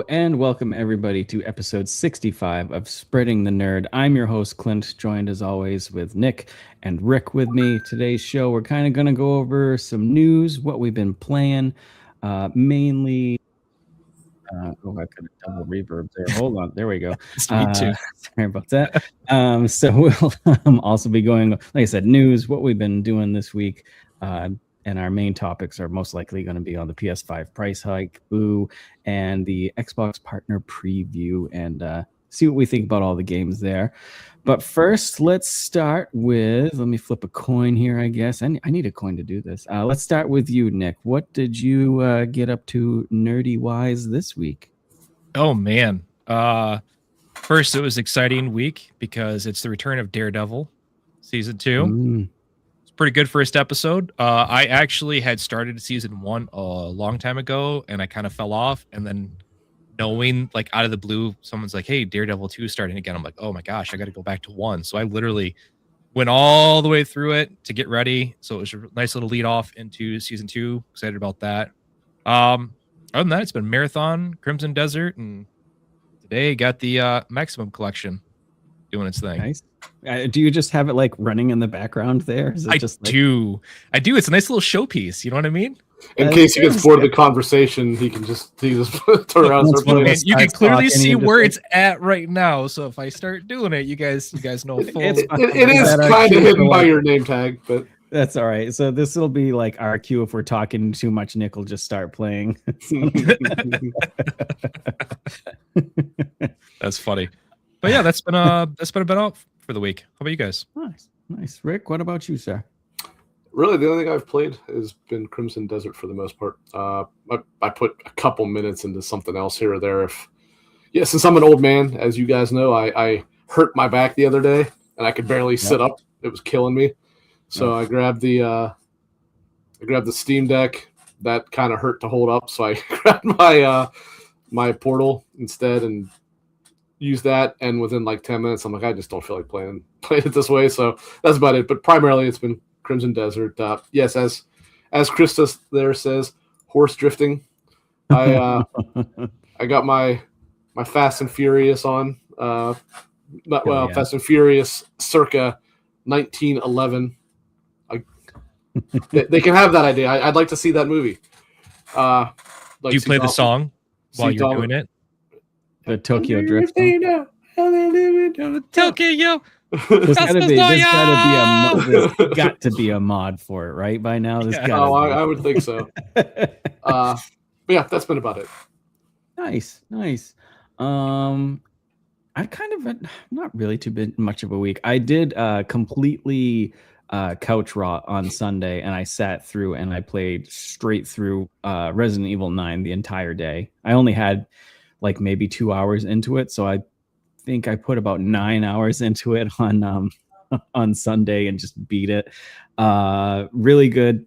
and welcome everybody to episode 65 of Spreading the Nerd. I'm your host, Clint, joined as always with Nick and Rick with me. Today's show, we're kind of going to go over some news, what we've been playing, mainly. I could have double reverb there. Hold on. There we go. Me too. Sorry about that. So we'll also be going, like I said, news, what we've been doing this week. And our main topics are most likely going to be on the PS5 price hike, boo, and the Xbox partner preview, and see what we think about all the games there. But first, let's start with, let me flip a coin here, I guess. I need a coin to do this. Let's start with you, Nick. What did you get up to nerdy-wise this week? Oh, man. First, it was an exciting week because it's the return of Daredevil Season 2. Pretty good first episode. I actually had started season 1 a long time ago and I kind of fell off, and then knowing like out of the blue someone's like, hey, Daredevil 2 is starting again, I'm like, oh my gosh, I got to go back to 1. So I literally went all the way through it to get ready. So it was a nice little lead off into season 2. Excited about that. Other than that, it's been Marathon, Crimson Desert, and today got the Maximum Collection doing its thing. Nice. Do you just have it like running in the background there? Is it I just like... do. It's a nice little showpiece. You know what I mean? In case he gets bored of the conversation, he can just turn around and start playing. You can clearly see where it's at right now. So if I start doing it, you guys know full. It is kind of hidden by your name tag, but that's all right. So this will be like our cue. If we're talking too much, Nick will just start playing. That's funny. But yeah, that's been about for the week. How about you guys? Nice. Rick, what about you, sir? Really, the only thing I've played has been Crimson Desert for the most part. I put a couple minutes into something else here or there. Since I'm an old man, as you guys know, I hurt my back the other day and I could barely sit up. It was killing me. So I grabbed the Steam Deck. That kind of hurt to hold up, so I grabbed my Portal instead and use that, and within like 10 minutes I'm like, I just don't feel like playing it this way. So that's about it. But primarily it's been Crimson Desert. Yes, as Krista there says, horse drifting. I got my Fast and Furious on. Fast and Furious circa 1911. They can have that idea. I'd like to see that movie. Do you play the song while you're doing it? The Tokyo Drift. Tokyo. There's got to be a mod for it, right? By now, I would think so. But yeah, that's been about it. Nice. I kind of not really too much of a week. I did completely couch raw on Sunday, and I sat through and I played straight through Resident Evil 9 the entire day. I only had like maybe 2 hours into it, so I think I put about 9 hours into it on Sunday and just beat it. Really good,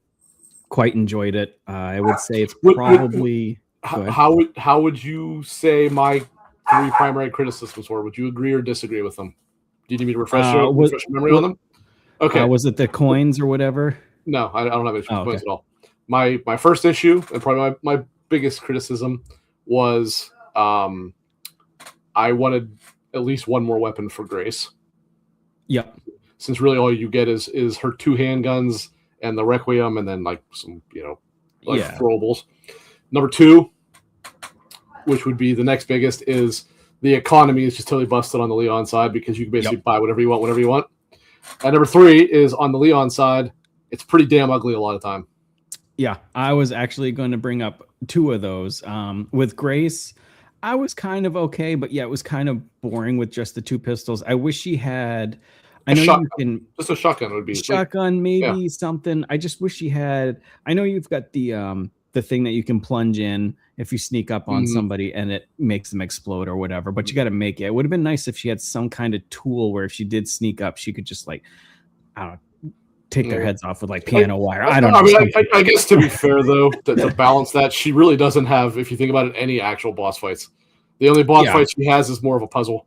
quite enjoyed it. I would say it's probably how would you say my 3 primary criticisms were? Would you agree or disagree with them? Do you need me to refresh your memory on them? Okay. Was it the coins or whatever? No, I don't have any coins at all. My first issue and probably my biggest criticism was I wanted at least one more weapon for Grace. Yep. Since really all you get is her 2 handguns and the Requiem, and then like some throwables. Number 2, which would be the next biggest, is the economy is just totally busted on the Leon side because you can basically buy whatever you want, whenever you want. And number 3 is on the Leon side, it's pretty damn ugly a lot of time. Yeah, I was actually going to bring up 2 of those. With Grace, I was kind of okay, but yeah, it was kind of boring with just the 2 pistols. I wish she had. I know you can just a shotgun would be shotgun, maybe something. I just wish she had. I know you've got the thing that you can plunge in if you sneak up on somebody and it makes them explode or whatever. But you got to make it. It would have been nice if she had some kind of tool where if she did sneak up, she could just like, I don't know, take their heads off with like piano wire. I don't know. I guess to be fair though, to balance that, she really doesn't have, if you think about it, any actual boss fights. The only boss fight she has is more of a puzzle.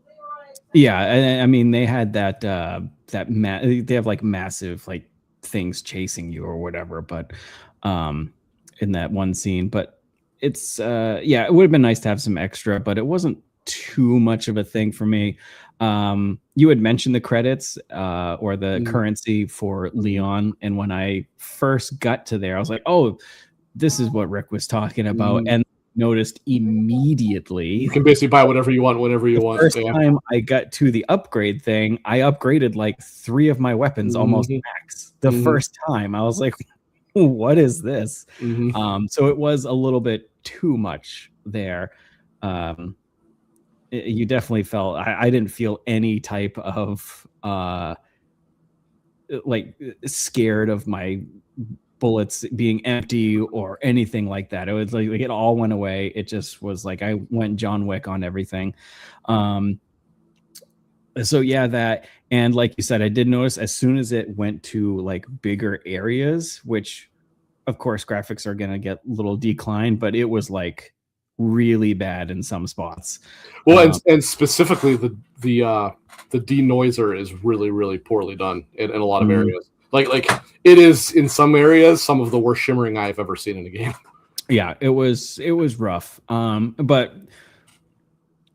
Yeah, I mean they had they have like massive like things chasing you or whatever, but in that one scene. But it's yeah, it would have been nice to have some extra, but it wasn't too much of a thing for me. You had mentioned the credits or the currency for Leon, and when I first got to there, I was like, oh, this is what Rick was talking about, and noticed immediately you can basically buy whatever you want whenever you want. First time I got to the upgrade thing, I upgraded like 3 of my weapons almost max. The first time I was like, what is this? So it was a little bit too much there. You definitely felt I didn't feel any type of like scared of my bullets being empty or anything like that. It was like it all went away. It just was like I went John Wick on everything. So yeah, that, and like you said, I did notice as soon as it went to like bigger areas, which of course graphics are gonna get a little decline, but it was like really bad in some spots. Well, and specifically the denoiser is really poorly done in a lot of areas. Like it is in some areas some of the worst shimmering I've ever seen in a game. Yeah, it was rough. But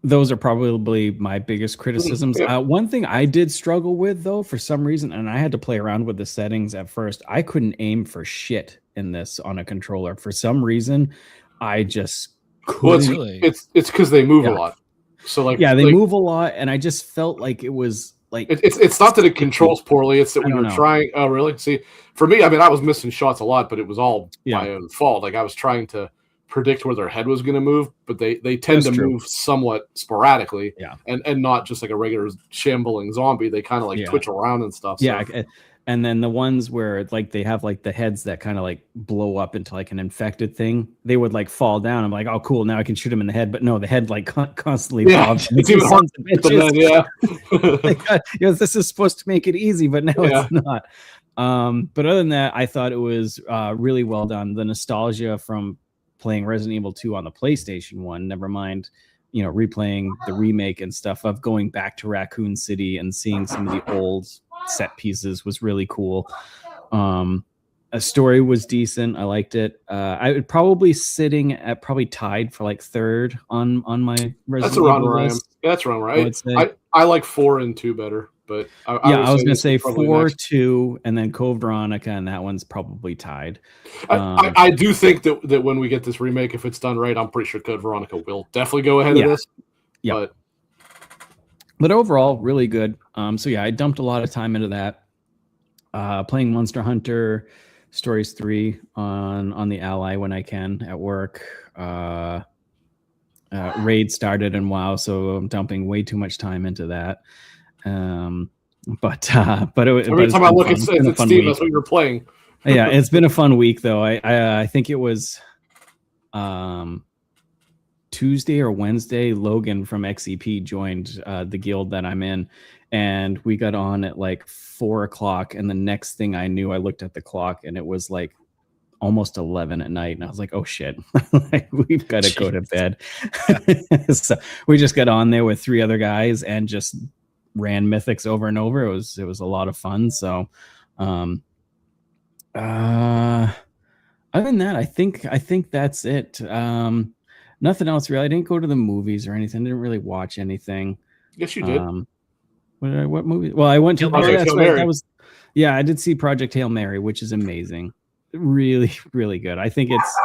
those are probably my biggest criticisms. One thing I did struggle with though, for some reason, and I had to play around with the settings at first, I couldn't aim for shit in this on a controller. For some reason, I just couldn't. Well, it's because they move a lot. So like they move a lot, and I just felt like it was like it's not that it controls poorly, it's that when you're trying. Oh, really? See, for me, I mean, I was missing shots a lot, but it was all my own fault. Like I was trying to predict where their head was going to move, but they tend to move somewhat sporadically, and not just like a regular shambling zombie. They kind of like twitch around and stuff. Yeah, so. And then the ones where like they have like the heads that kind of like blow up into like an infected thing, they would like fall down. I'm like, oh, cool, now I can shoot them in the head. But no, the head like constantly bobs. It's even harder. Then, this is supposed to make it easy, but no, it's not. But other than that, I thought it was really well done. The nostalgia from playing Resident Evil 2 on the PlayStation 1, never mind, replaying the remake and stuff, of going back to Raccoon City and seeing some of the old set pieces was really cool. A story was decent. I liked it. I would probably sitting at tied for like third on my Resident That's around Evil where list. I am. That's around where I like 4 and 2 better. But I was going to say 4, 2, and then Code Veronica, and that one's probably tied. I do think that when we get this remake, if it's done right, I'm pretty sure Code Veronica will definitely go ahead of this. Yeah. But overall, really good. So yeah, I dumped a lot of time into that. Playing Monster Hunter Stories 3 on the Ally when I can at work. Raid started in WoW, so I'm dumping way too much time into that. But every time I look at Steam, that's what you're playing. Yeah, it's been a fun week though. I think it was Tuesday or Wednesday, Logan from XEP joined the guild that I'm in, and we got on at like 4:00. And the next thing I knew, I looked at the clock and it was like almost 11 at night, and I was like, oh shit, like, we've got to go to bed. So we just got on there with 3 other guys and just ran mythics over and over. It was a lot of fun. So other than that, I think that's it. Nothing else really. I didn't go to the movies or anything. I didn't really watch anything. Yes, you did. What movie? Well, I went to Project Hail Mary. I did see Project Hail Mary, which is amazing. Really, really good. I think it's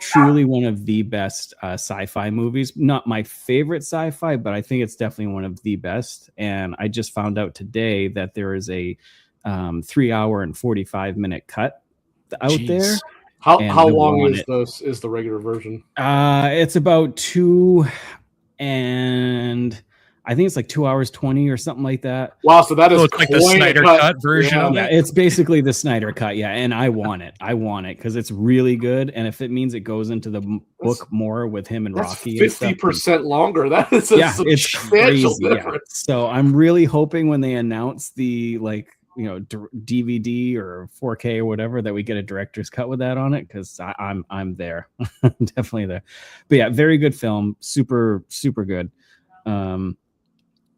truly one of the best sci-fi movies. Not my favorite sci-fi, but I think it's definitely one of the best. And I just found out today that there is a 3 hour and 45-minute cut out there. How long is the regular version? It's about 2, and I think it's like 2 hours 20 or something like that. Wow, so that is like the Snyder cut version of it. Yeah, it's basically the Snyder cut. Yeah, and I want it because it's really good. And if it means it goes into the book more with him and Rocky, 50% longer. That is it's crazy. Yeah. So I'm really hoping when they announce the DVD or 4K or whatever, that we get a director's cut with that on it, because I'm there. Definitely there. But yeah, very good film. Super, super good.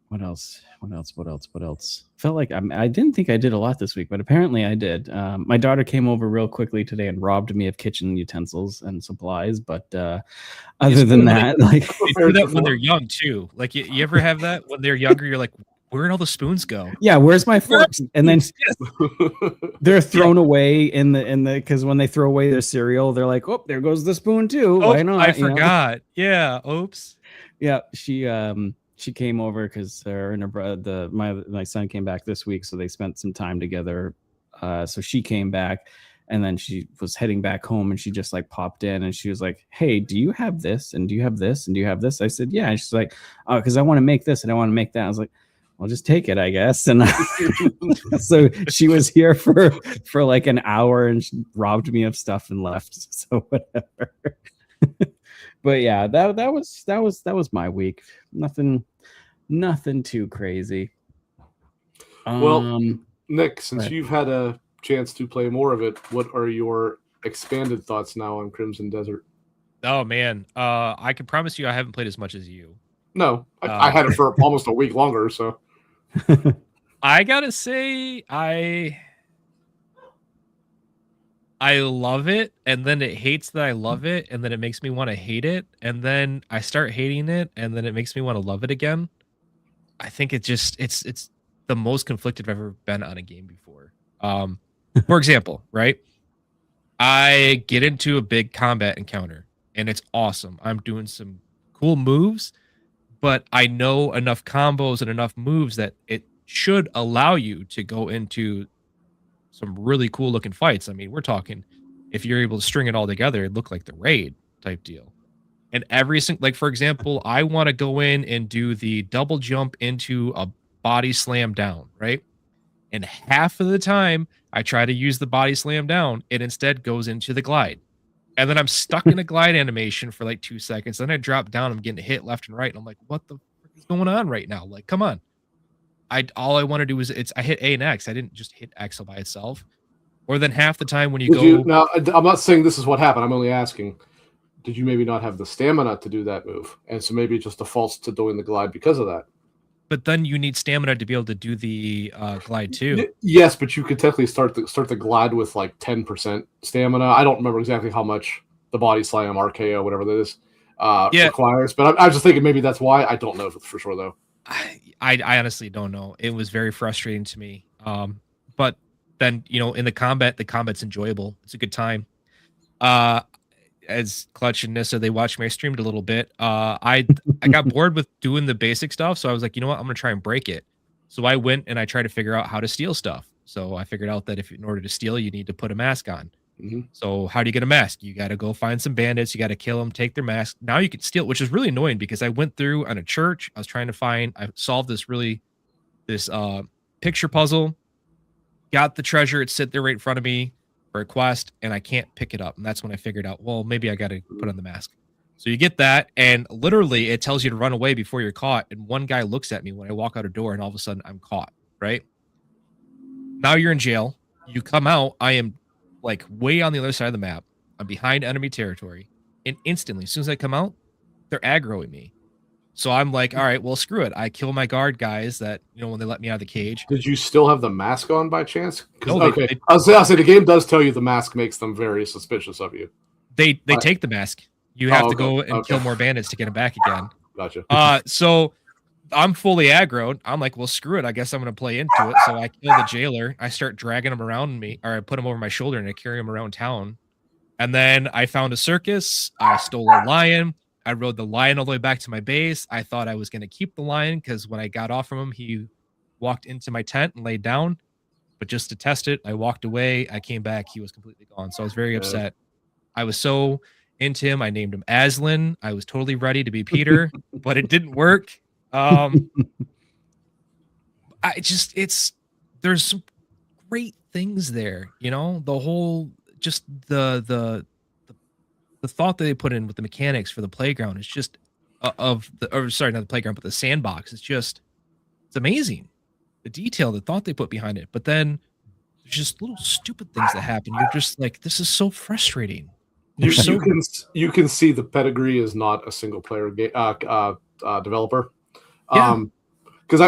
What else? Felt like I didn't think I did a lot this week, but apparently I did. My daughter came over real quickly today and robbed me of kitchen utensils and supplies. But other than that, like they do that when they're young too. Like you ever have that when they're younger? You're like, where'd all the spoons go? Yeah, where's my forks? And then they're thrown away in the because when they throw away their cereal, they're like, oh, there goes the spoon too. Oh, Why not? I forgot. Yeah. Oops. Yeah, she came over because her and her brother, my son came back this week, so they spent some time together. So she came back, and then she was heading back home, and she just like popped in, and she was like, "Hey, do you have this? And do you have this? And do you have this?" I said, "Yeah." And she's like, "Oh, because I want to make this and I want to make that." I was like, "Well, just take it, I guess." And so she was here for like an hour, and she robbed me of stuff and left. So whatever. But yeah, that was my week. Nothing too crazy. Well, Nick, since you've had a chance to play more of it, what are your expanded thoughts now on Crimson Desert? Oh man, I can promise you I haven't played as much as you. No, I had it for almost a week longer. So I gotta say, I love it, and then it hates that I love it, and then it makes me want to hate it, and then I start hating it, and then it makes me want to love it again. I think it's the most conflicted I've ever been on a game before. For example, right? I get into a big combat encounter, and it's awesome. I'm doing some cool moves, but I know enough combos and enough moves that it should allow you to go into some really cool looking fights. I mean, we're talking if you're able to string it all together, it look like the raid type deal. And every single, like for example, I want to go in and do the double jump into a body slam down, right? And half of the time I try to use the body slam down, it instead goes into the glide. And then I'm stuck in a glide animation for like 2 seconds. Then I drop down, I'm getting hit left and right. And I'm like, what the frick is going on right now? Like, come on. All I want to do is I hit A and X. I didn't just hit X by itself. Or then half the time when you go. Now, I'm not saying this is what happened. I'm only asking, did you maybe not have the stamina to do that move? And so maybe it just defaults to doing the glide because of that. But then you need stamina to be able to do the glide too. Yes, but you could technically start the glide with like 10% stamina. I don't remember exactly how much the body slam, RKO, whatever that is, requires. But I was just thinking maybe that's why. I don't know for sure though. I honestly don't know. It was very frustrating to me. But then in the combat's enjoyable. It's a good time. As Clutch and Nissa, they watched me. I streamed a little bit. I got bored with doing the basic stuff, so I was like, you know what? I'm gonna try and break it. So I went and I tried to figure out how to steal stuff. So I figured out that in order to steal, you need to put a mask on. Mm-hmm. So how do you get a mask? You got to go find some bandits. You got to kill them, take their mask. Now you can steal, which is really annoying because I went through on a church. I was trying to I solved this picture puzzle, got the treasure. It's sit there right in front of me for a quest, and I can't pick it up. And that's when I figured out, well, maybe I got to put on the mask. So you get that, and literally it tells you to run away before you're caught. And one guy looks at me when I walk out a door, and all of a sudden I'm caught, right? Now you're in jail. You come out. I am like way on the other side of the map. I'm behind enemy territory. And instantly, as soon as I come out, they're aggroing me. So I'm like, all right, well, screw it. I kill my guard guys that, when they let me out of the cage. Did you still have the mask on by chance? No, okay. I'll say the game does tell you the mask makes them very suspicious of you. They take the mask. You have to go and kill more bandits to get them back again. Gotcha. So I'm fully aggroed. I'm like, well, screw it. I guess I'm going to play into it. So I kill the jailer. I start dragging him around me, or I put him over my shoulder and I carry him around town. And then I found a circus. I stole a lion. I rode the lion all the way back to my base. I thought I was going to keep the lion because when I got off from him, he walked into my tent and laid down. But just to test it, I walked away. I came back. He was completely gone. So I was very upset. I was so into him. I named him Aslan. I was totally ready to be Peter, but it didn't work. There's some great things there, the whole, just the thought that they put in with the mechanics for the playground is just not the playground, but the sandbox. It's amazing. The detail, the thought they put behind it. But then there's just little stupid things that happen. You're just like, this is so frustrating. You can see the pedigree is not a single player developer. Yeah. because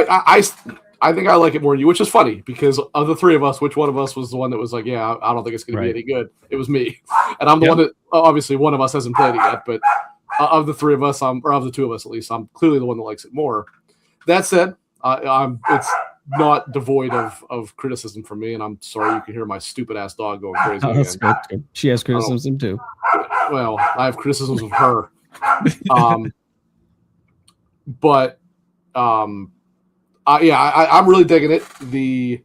I think I like it more than you, which is funny because of the three of us, which one of us was the one that was like, yeah, I don't think it's going to be any good. It was me, and I'm the one that obviously one of us hasn't played it yet, but of the three of us, or of the two of us at least, I'm clearly the one that likes it more. That said, it's not devoid of criticism from me, and I'm sorry you can hear my stupid ass dog going crazy again. That's good. She has criticism too. Well, I have criticisms of her, but I'm really digging it. The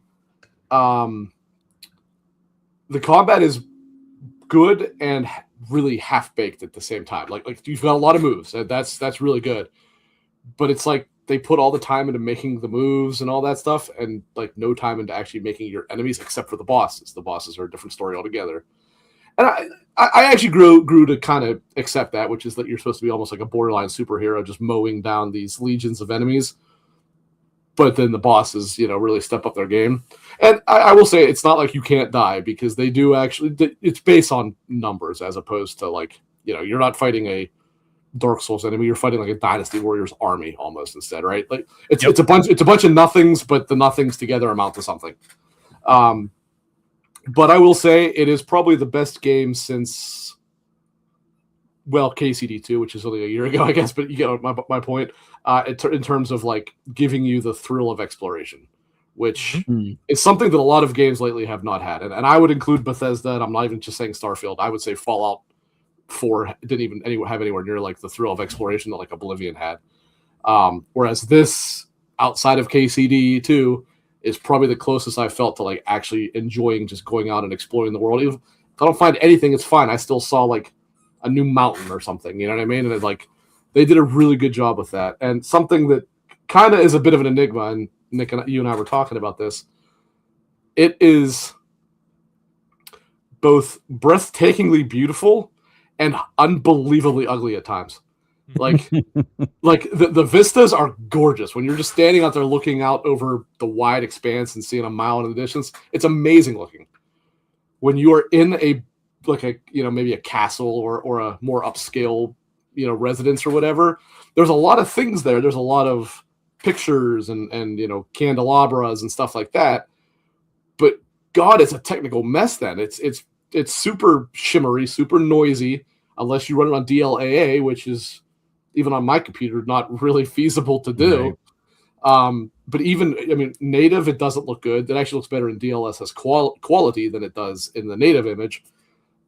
combat is good and really half baked at the same time. Like you've got a lot of moves. That's really good, but it's like they put all the time into making the moves and all that stuff, and like no time into actually making your enemies, except for the bosses. The bosses are a different story altogether. And I actually grew to kind of accept that, which is that you're supposed to be almost like a borderline superhero, just mowing down these legions of enemies. But then the bosses, really step up their game. And I will say it's not like you can't die, because they do actually. It's based on numbers as opposed to like you're not fighting a Dark Souls enemy, you're fighting like a Dynasty Warriors army almost instead, right? Like it's a bunch of nothings, but the nothings together amount to something. But I will say it is probably the best game since, well, KCD2, which is only a year ago, I guess, but you get my point. In terms of like giving you the thrill of exploration, which is something that a lot of games lately have not had. And I would include Bethesda, and I'm not even just saying Starfield. I would say Fallout 4 didn't even have anywhere near like the thrill of exploration that like Oblivion had. Whereas this, outside of KCD2, is probably the closest I felt to like actually enjoying just going out and exploring the world. Even if I don't find anything, it's fine. I still saw like a new mountain or something, you know what I mean? And it's like they did a really good job with that. And something that kind of is a bit of an enigma, and Nick and you and I were talking about this. It is both breathtakingly beautiful and unbelievably ugly at times. Like the vistas are gorgeous when you're just standing out there looking out over the wide expanse and seeing a mile in the distance. It's amazing looking. When you are in maybe a castle or a more upscale residence or whatever, there's a lot of things there. There's a lot of pictures and candelabras and stuff like that. But God, it's a technical mess. Then it's super shimmery, super noisy, unless you run it on DLAA, which is, even on my computer, not really feasible to do. Right. But even, native, it doesn't look good. It actually looks better in DLSS quality than it does in the native image.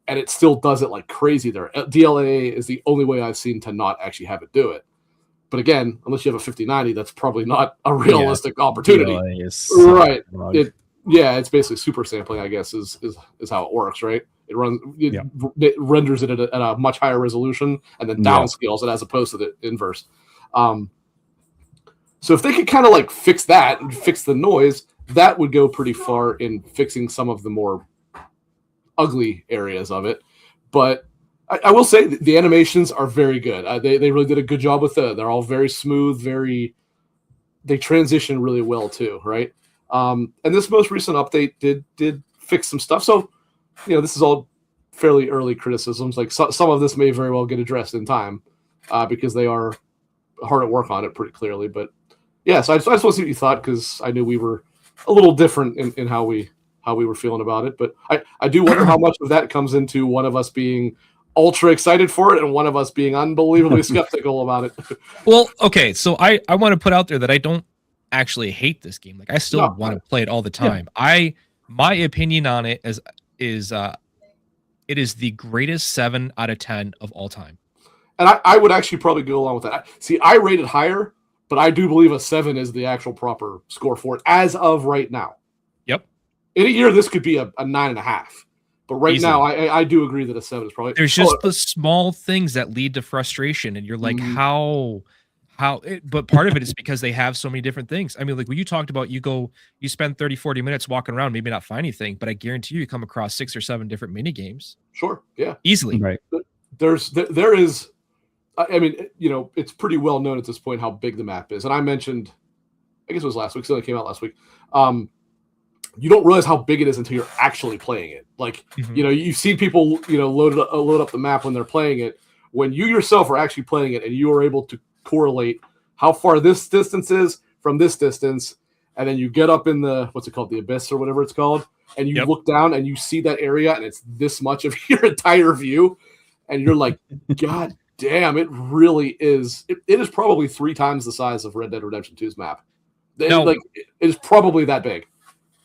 And it still does it like crazy there. DLAA is the only way I've seen to not actually have it do it. But again, unless you have a 5090, that's probably not a realistic opportunity. Right. It's basically super sampling, I guess, is how it works, right? It renders it at a much higher resolution and then downscales it as opposed to the inverse. So if they could kind of like fix that and fix the noise, that would go pretty far in fixing some of the more ugly areas of it. But I will say the animations are very good. They really did a good job with it. They're all very smooth, they transition really well too, right? And this most recent update did fix some stuff. So, this is all fairly early criticisms. Like some of this may very well get addressed in time because they are hard at work on it pretty clearly. But yeah, so I just want to see what you thought, because I knew we were a little different in how we were feeling about it. But I do wonder how much of that comes into one of us being ultra excited for it and one of us being unbelievably skeptical about it. Well, okay, so I want to put out there that I don't actually hate this game. Like I still want to play it all the time. Yeah. My opinion on it is it is the greatest 7 out of 10 of all time. And I would actually probably go along with that. See, I rate it higher, but I do believe a 7 is the actual proper score for it as of right now. Yep. In a year, this could be a 9.5. But right now, I do agree that a 7 is probably... There's just the small things that lead to frustration, and you're like, but part of it is because they have so many different things. I mean, like when you talked about, you spend 30, 40 minutes walking around, maybe not find anything, but I guarantee you come across 6 or 7 different mini games. Sure. Yeah. Easily. Right. There is, it's pretty well known at this point how big the map is. And I mentioned, I guess it was last week, so it came out last week. You don't realize how big it is until you're actually playing it. Like, you've seen people, load up the map when they're playing it. When you yourself are actually playing it and you are able to correlate how far this distance is from this distance, and then you get up in the what's it called, the abyss or whatever it's called, and you look down and you see that area, and it's this much of your entire view, and you're like, God damn, it really is. It is probably 3 times the size of Red Dead Redemption 2's map. It is probably that big.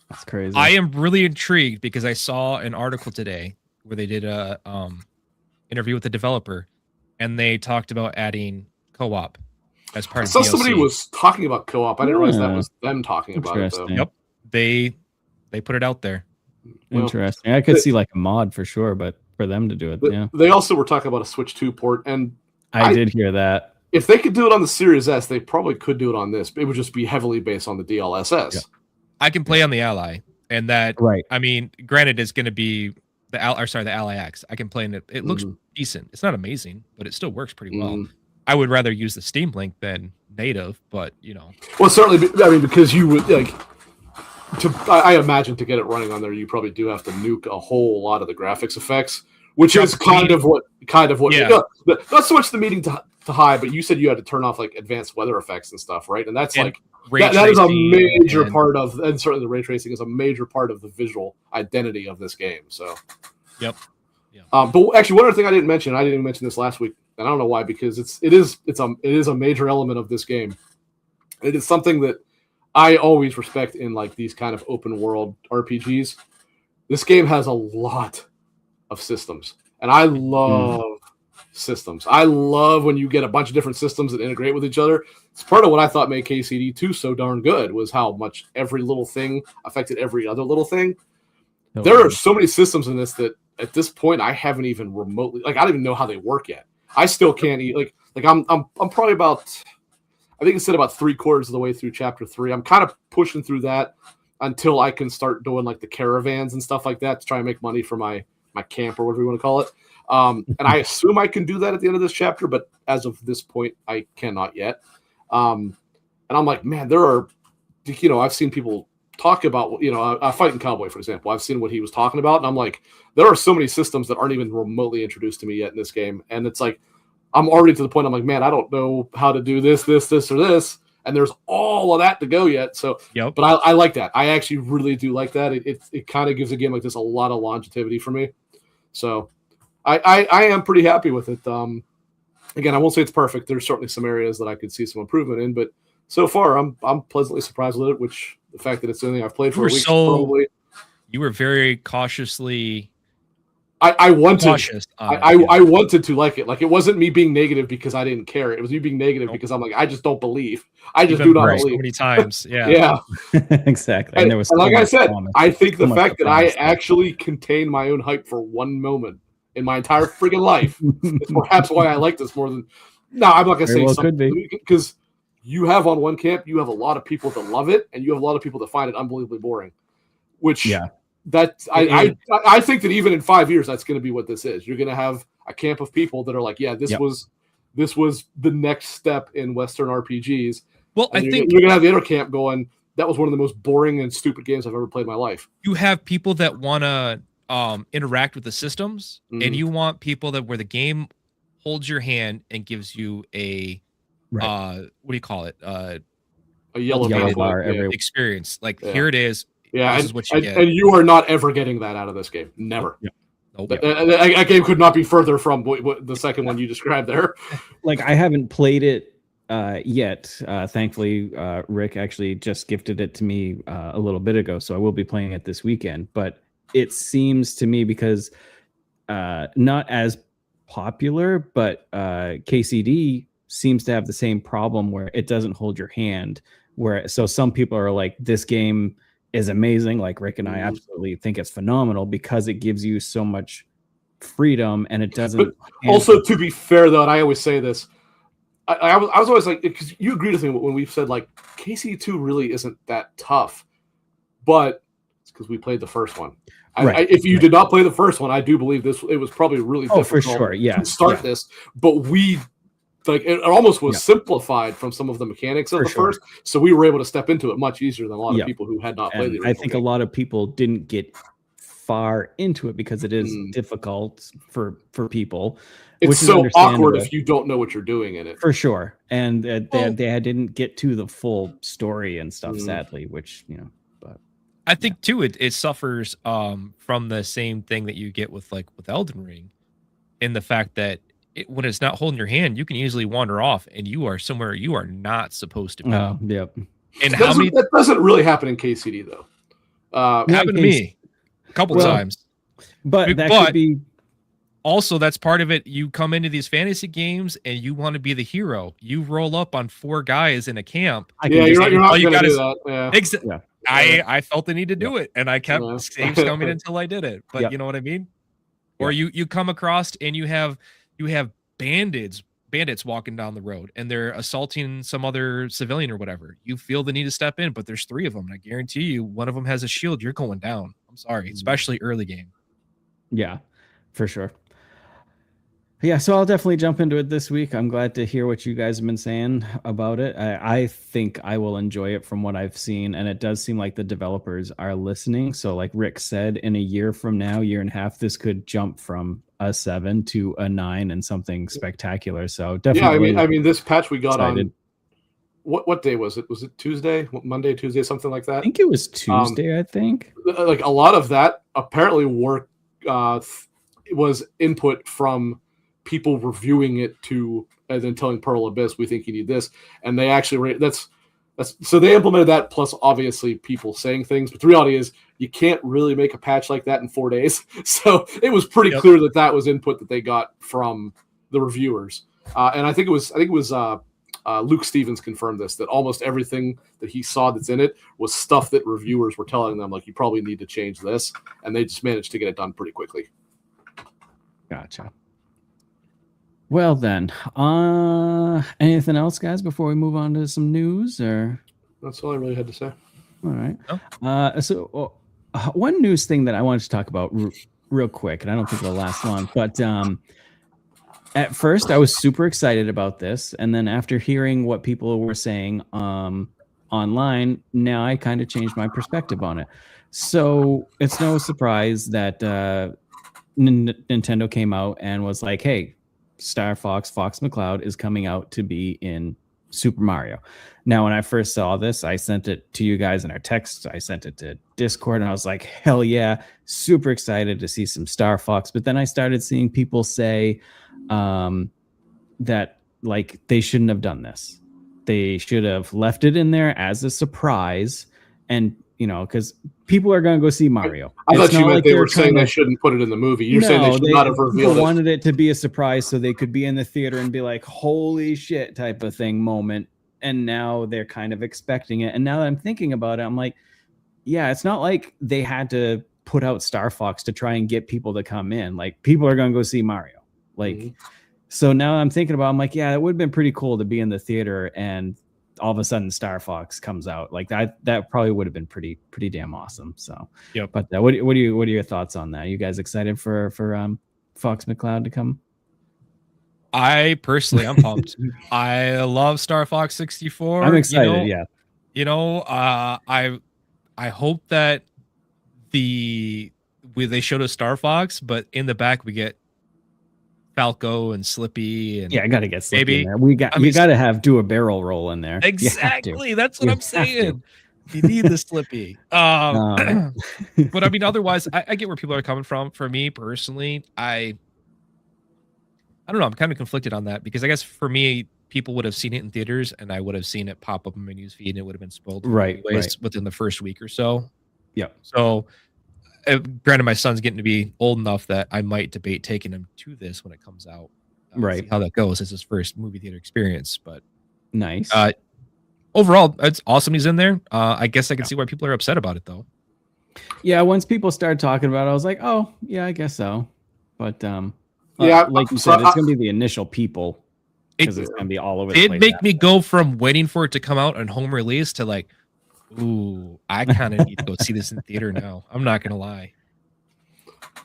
That's crazy. I am really intrigued because I saw an article today where they did a interview with the developer, and they talked about adding co-op as part of DLC. Somebody was talking about co-op. I didn't realize that was them talking about it, though. Yep. They put it out there. Interesting. I could see like a mod for sure, but for them to do it, They also were talking about a Switch 2 port, and I did hear that. If they could do it on the Series S, they probably could do it on this. It would just be heavily based on the DLSS. Yeah. I can play on the Ally, and that, right. I mean, granted, it's going to be the Ally X. I can play in it. It looks decent. It's not amazing, but it still works pretty well. I would rather use the Steam Link than native, but Well, certainly, I mean, because you would I imagine to get it running on there, you probably do have to nuke a whole lot of the graphics effects, which is kind of what. Yeah. Not so much the medium to high, but you said you had to turn off like advanced weather effects and stuff, right? And that's that is a major part of, and certainly the ray tracing is a major part of the visual identity of this game. So, yep. But actually, one other thing I didn't mention this last week, and I don't know why, because it is a major element of this game. It is something that I always respect in like these kind of open world RPGs. This game has a lot of systems, and I love systems. I love when you get a bunch of different systems that integrate with each other. It's part of what I thought made KCD 2 so darn good, was how much every little thing affected every other little thing. There are so many systems in this that at this point I haven't even remotely, like, I don't even know how they work yet. I still can't eat like I'm probably about, I think instead about 3/4 of the way through chapter 3. I'm kind of pushing through that until I can start doing like the caravans and stuff like that to try and make money for my camp or whatever you want to call it. And I assume I can do that at the end of this chapter, but as of this point, I cannot yet. And I'm like, man, there are, I've seen people talk about, a Fighting Cowboy, for example. I've seen what he was talking about, and I'm like, there are so many systems that aren't even remotely introduced to me yet in this game. And it's like, I'm already to the point, I'm like, man, I don't know how to do this, or this. And there's all of that to go yet. So, but I like that. I actually really do like that. It kind of gives a game like this a lot of longevity for me. So I am pretty happy with it. Again, I won't say it's perfect. There's certainly some areas that I could see some improvement in, but so far I'm pleasantly surprised with it, which the fact that it's something I've played for a week. Probably. You were very cautiously I wanted cautious I wanted to like it. Like, it wasn't me being negative because I didn't care. It was me being negative because I'm like, I just don't believe. I just do not believe. So many times. Yeah. Yeah. Exactly. And there was like I said, I think the fact that I actually contained my own hype for one moment in my entire freaking life is perhaps why I like this more than. No, I'm not gonna say something, because you have on one camp, you have a lot of people that love it, and you have a lot of people that find it unbelievably boring. Which I think that even in 5 years, that's going to be what this is. You're going to have a camp of people that are like, yeah, this was the next step in Western RPGs. Well, I think you're going to have the other camp going, that was one of the most boring and stupid games I've ever played in my life. You have people that want to interact with the systems, and you want people that where the game holds your hand and gives you a what do you call it? A yellow bar experience. Like, here it is. Yeah, this is what you get. And you are not ever getting that out of this game. Never. Yeah. Nope. That game could not be further from what the second one you described there. Like, I haven't played it yet. Thankfully, Rick actually just gifted it to me a little bit ago, so I will be playing it this weekend. But it seems to me, because not as popular, but KCD seems to have the same problem where it doesn't hold your hand. So some people are like, this game is amazing. Like Rick and I absolutely think it's phenomenal because it gives you so much freedom, and it doesn't. But also, to be fair, though, and I always say this, I was always like, because you agreed with me when we've said like KC2 really isn't that tough, but it's because we played the first one. If you did not play the first one, I do believe it was probably really difficult for sure. Yeah, to start this, but we. Like, it almost was simplified from some of the mechanics of the first, so we were able to step into it much easier than a lot of people who had not played it. I think a lot of people didn't get far into it because it is difficult for people. It's so awkward if you don't know what you're doing in it. For sure. And they didn't get to the full story and stuff, sadly, which, but I think too, it suffers from the same thing that you get with Elden Ring, in the fact that when it's not holding your hand, you can easily wander off and you are somewhere you are not supposed to be. Oh, yep. And that doesn't really happen in KCD though. Happened to me a couple times. But that could be. Also, that's part of it. You come into these fantasy games and you want to be the hero. You roll up on 4 guys in a camp. You're not going to do that. Yeah. I felt the need to do it, and I kept saves coming until I did it. But you know what I mean? Or you come across and you have bandits walking down the road, and they're assaulting some other civilian or whatever. You feel the need to step in, but there's 3 of them, and I guarantee you, one of them has a shield. You're going down. I'm sorry, especially early game. Yeah, for sure. Yeah, so I'll definitely jump into it this week. I'm glad to hear what you guys have been saying about it. I think I will enjoy it from what I've seen, and it does seem like the developers are listening. So like Rick said, in a year from now, year and a half, this could jump from a 7 to a 9 and something spectacular. So definitely. Yeah, I mean, this patch we got excited. on what day was it? Was it Tuesday, Monday, Tuesday, something like that? I think it was Tuesday. I think like a lot of that apparently was input from people reviewing it and then telling Pearl Abyss, we think you need this, and they actually that's so they implemented that, plus obviously people saying things, but the reality is you can't really make a patch like that in 4 days. So it was pretty clear that was input that they got from the reviewers, and I think it was Luke Stevens confirmed this, that almost everything that he saw that's in it was stuff that reviewers were telling them, like, you probably need to change this, and they just managed to get it done pretty quickly. Gotcha. Well then, anything else, guys, before we move on to some news? Or that's all I really had to say. All right. So one news thing that I wanted to talk about real quick, and I don't think it'll last long, but at first I was super excited about this, and then after hearing what people were saying online, now I kind of changed my perspective on it. So it's no surprise that Nintendo came out and was like, hey, Star Fox McCloud is coming out to be in Super Mario. Now, when I first saw this, I sent it to you guys in our text. I sent it to Discord, and I was like, hell yeah, super excited to see some Star Fox. But then I started seeing people say that like they shouldn't have done this. They should have left it in there as a surprise, and because people are going to go see Mario. I thought you meant they were saying they shouldn't put it in the movie. You're saying they should not have revealed it. They wanted it to be a surprise so they could be in the theater and be like, holy shit type of thing moment. And now they're kind of expecting it. And now that I'm thinking about it, I'm like, yeah, it's not like they had to put out Star Fox to try and get people to come in. Like, people are going to go see Mario. Like, so now I'm thinking about, I'm like, yeah, it would have been pretty cool to be in the theater and all of a sudden Star Fox comes out. Like that probably would have been pretty damn awesome. So yep. But what are your thoughts on that? You guys excited for Fox McCloud to come? I personally, I'm pumped. I love Star Fox 64. I'm excited. Yeah. I hope that they showed us Star Fox, but in the back we get Falco and Slippy, and I gotta get Slippy in there. You gotta do a barrel roll in there. Exactly, that's what I'm saying. You need the Slippy. But I mean, otherwise, I get where people are coming from. For me personally, I don't know. I'm kind of conflicted on that, because I guess for me, people would have seen it in theaters, and I would have seen it pop up in my newsfeed, and it would have been spoiled within the first week or so. Yeah. So. Granted, my son's getting to be old enough that I might debate taking him to this when it comes out. Right. See how that goes. It's his first movie theater experience, but nice. Overall, it's awesome he's in there. I guess I can see why people are upset about it, though. Yeah, once people started talking about it, I was like, oh, yeah, I guess so. But like you said, it's going to be the initial people, because it's going to be all over the place. It'd make me go from waiting for it to come out on home release to like, ooh, I kind of need to go see this in theater now. I'm not gonna lie.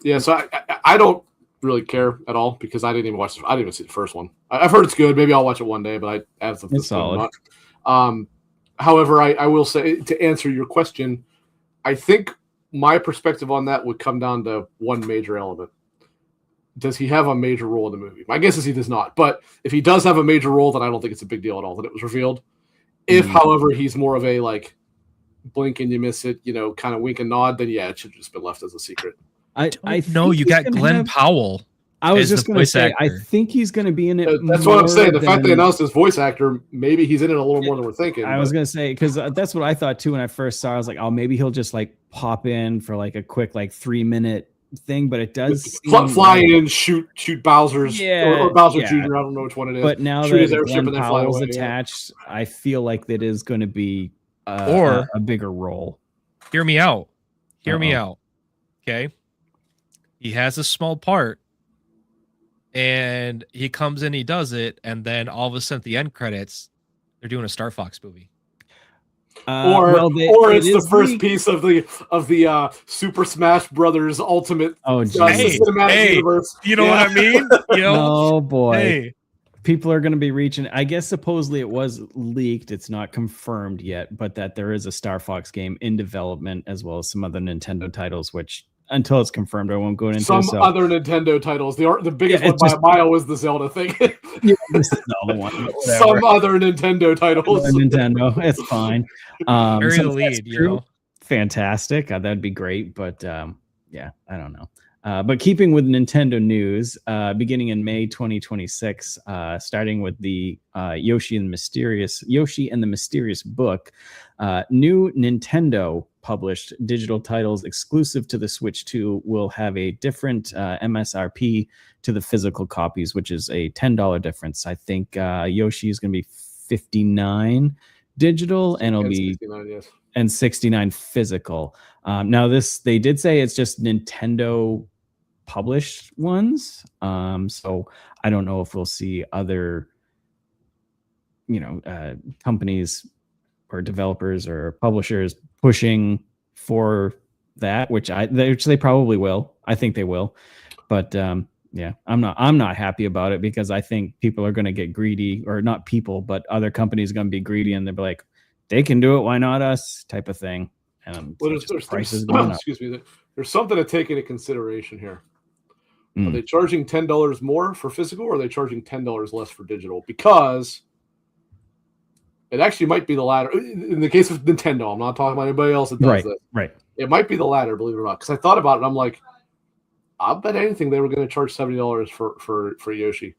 Yeah, so I don't really care at all, because I didn't even see the first one. I've heard it's good. Maybe I'll watch it one day, but as of this time, not. However, I will say, to answer your question, I think my perspective on that would come down to one major element. Does he have a major role in the movie? My guess is he does not. But if he does have a major role, then I don't think it's a big deal at all that it was revealed. If, however, he's more of a like blink and you miss it, kind of wink and nod, then yeah, it should have just been left as a secret. I know you got Glenn Powell. I was just going to say, I think he's going to be in it. That's what I'm saying. The fact they announced his voice actor, maybe he's in it a little more than we're thinking. I was going to say, because that's what I thought too when I first saw it. I was like, oh, maybe he'll just like pop in for like a quick 3-minute thing, but it does fly in, shoot Bowser's or Bowser Jr. I don't know which one it is. But now that Glenn Powell's attached, I feel like that is going to be a bigger role. Hear me out. Okay, he has a small part. And he comes in, he does it, and then all of a sudden, at the end credits, they're doing a Star Fox movie. Or it's the first piece of the Super Smash Brothers Ultimate cinematic universe. You know what I mean? Oh boy. Hey. People are going to be reaching. I guess supposedly it was leaked. It's not confirmed yet, but that there is a Star Fox game in development as well as some other Nintendo titles, which until it's confirmed, I won't go into some other Nintendo titles. The biggest one by a mile is the Zelda thing. The Zelda one. Some other Nintendo titles. Nintendo, it's fine. Bury the lead, fantastic. That'd be great, but I don't know. But keeping with Nintendo news, beginning in May 2026, starting with the Yoshi and the Mysterious Book, new Nintendo published digital titles exclusive to the Switch 2 will have a different MSRP to the physical copies, which is a $10 difference. I think Yoshi is going to be $59 digital, and it'll be 69, yes. And $69 physical. Now they did say it's just Nintendo published ones, so I don't know if we'll see other companies or developers or publishers pushing for that, which they probably will. I think they will, but I'm not happy about it because I think people are going to get greedy, or not people, but other companies are going to be greedy, and they'll be like, they can do it, why not us, type of thing. And there's something to take into consideration here. Are they charging $10 more for physical, or are they charging $10 less for digital? Because it actually might be the latter. In the case of Nintendo, I'm not talking about anybody else that does this. Right. It might be the latter, believe it or not. Because I thought about it, and I'm like, I'll bet anything they were going to charge $70 for Yoshi.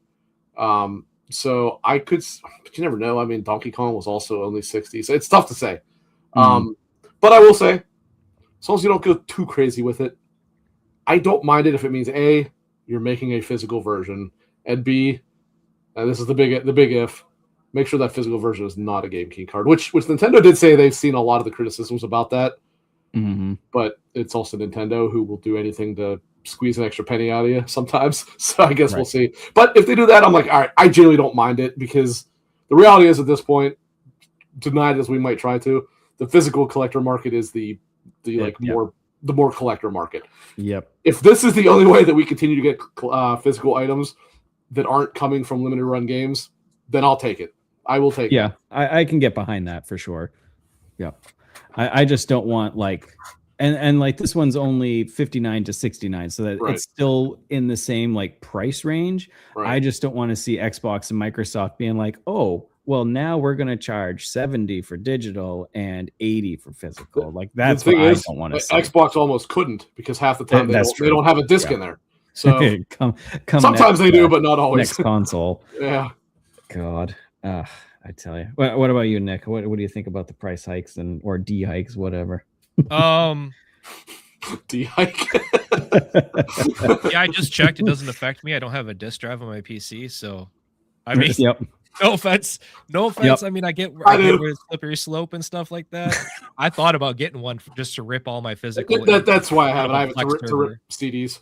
So I could, but you never know. I mean, Donkey Kong was also only $60, so it's tough to say. But I will say, as long as you don't go too crazy with it, I don't mind it if it means A, you're making a physical version, and B, and this is the big if, make sure that physical version is not a Game Key card, which Nintendo did say they've seen a lot of the criticisms about that. But it's also Nintendo, who will do anything to squeeze an extra penny out of you sometimes. So I guess we'll see. But if they do that, I'm like, all right, I generally don't mind it, because the reality is at this point, denied as we might try to, the physical collector market is the more collector market. Yep. If this is the only way that we continue to get physical items that aren't coming from limited run games, then I'll take it. I will take it. Yeah, I can get behind that for sure. Yeah. I just don't want and this one's only $59 to $69, so that it's still in the same price range. Right. I just don't want to see Xbox and Microsoft being like, oh, well, now we're going to charge $70 for digital and $80 for physical. That's what I don't want to see. Xbox almost couldn't, because half the time they don't have a disc in there. So come sometimes they do, but not always. Next console. Yeah. God. I tell you. What about you, Nick? What do you think about the price hikes or D hikes, whatever? D hike. Yeah, I just checked. It doesn't affect me. I don't have a disk drive on my PC, so I mean, no offense. Yep. I mean, I get where slippery slope and stuff like that. I thought about getting one just to rip all my physical. That's why I have it. I have it to rip CDs.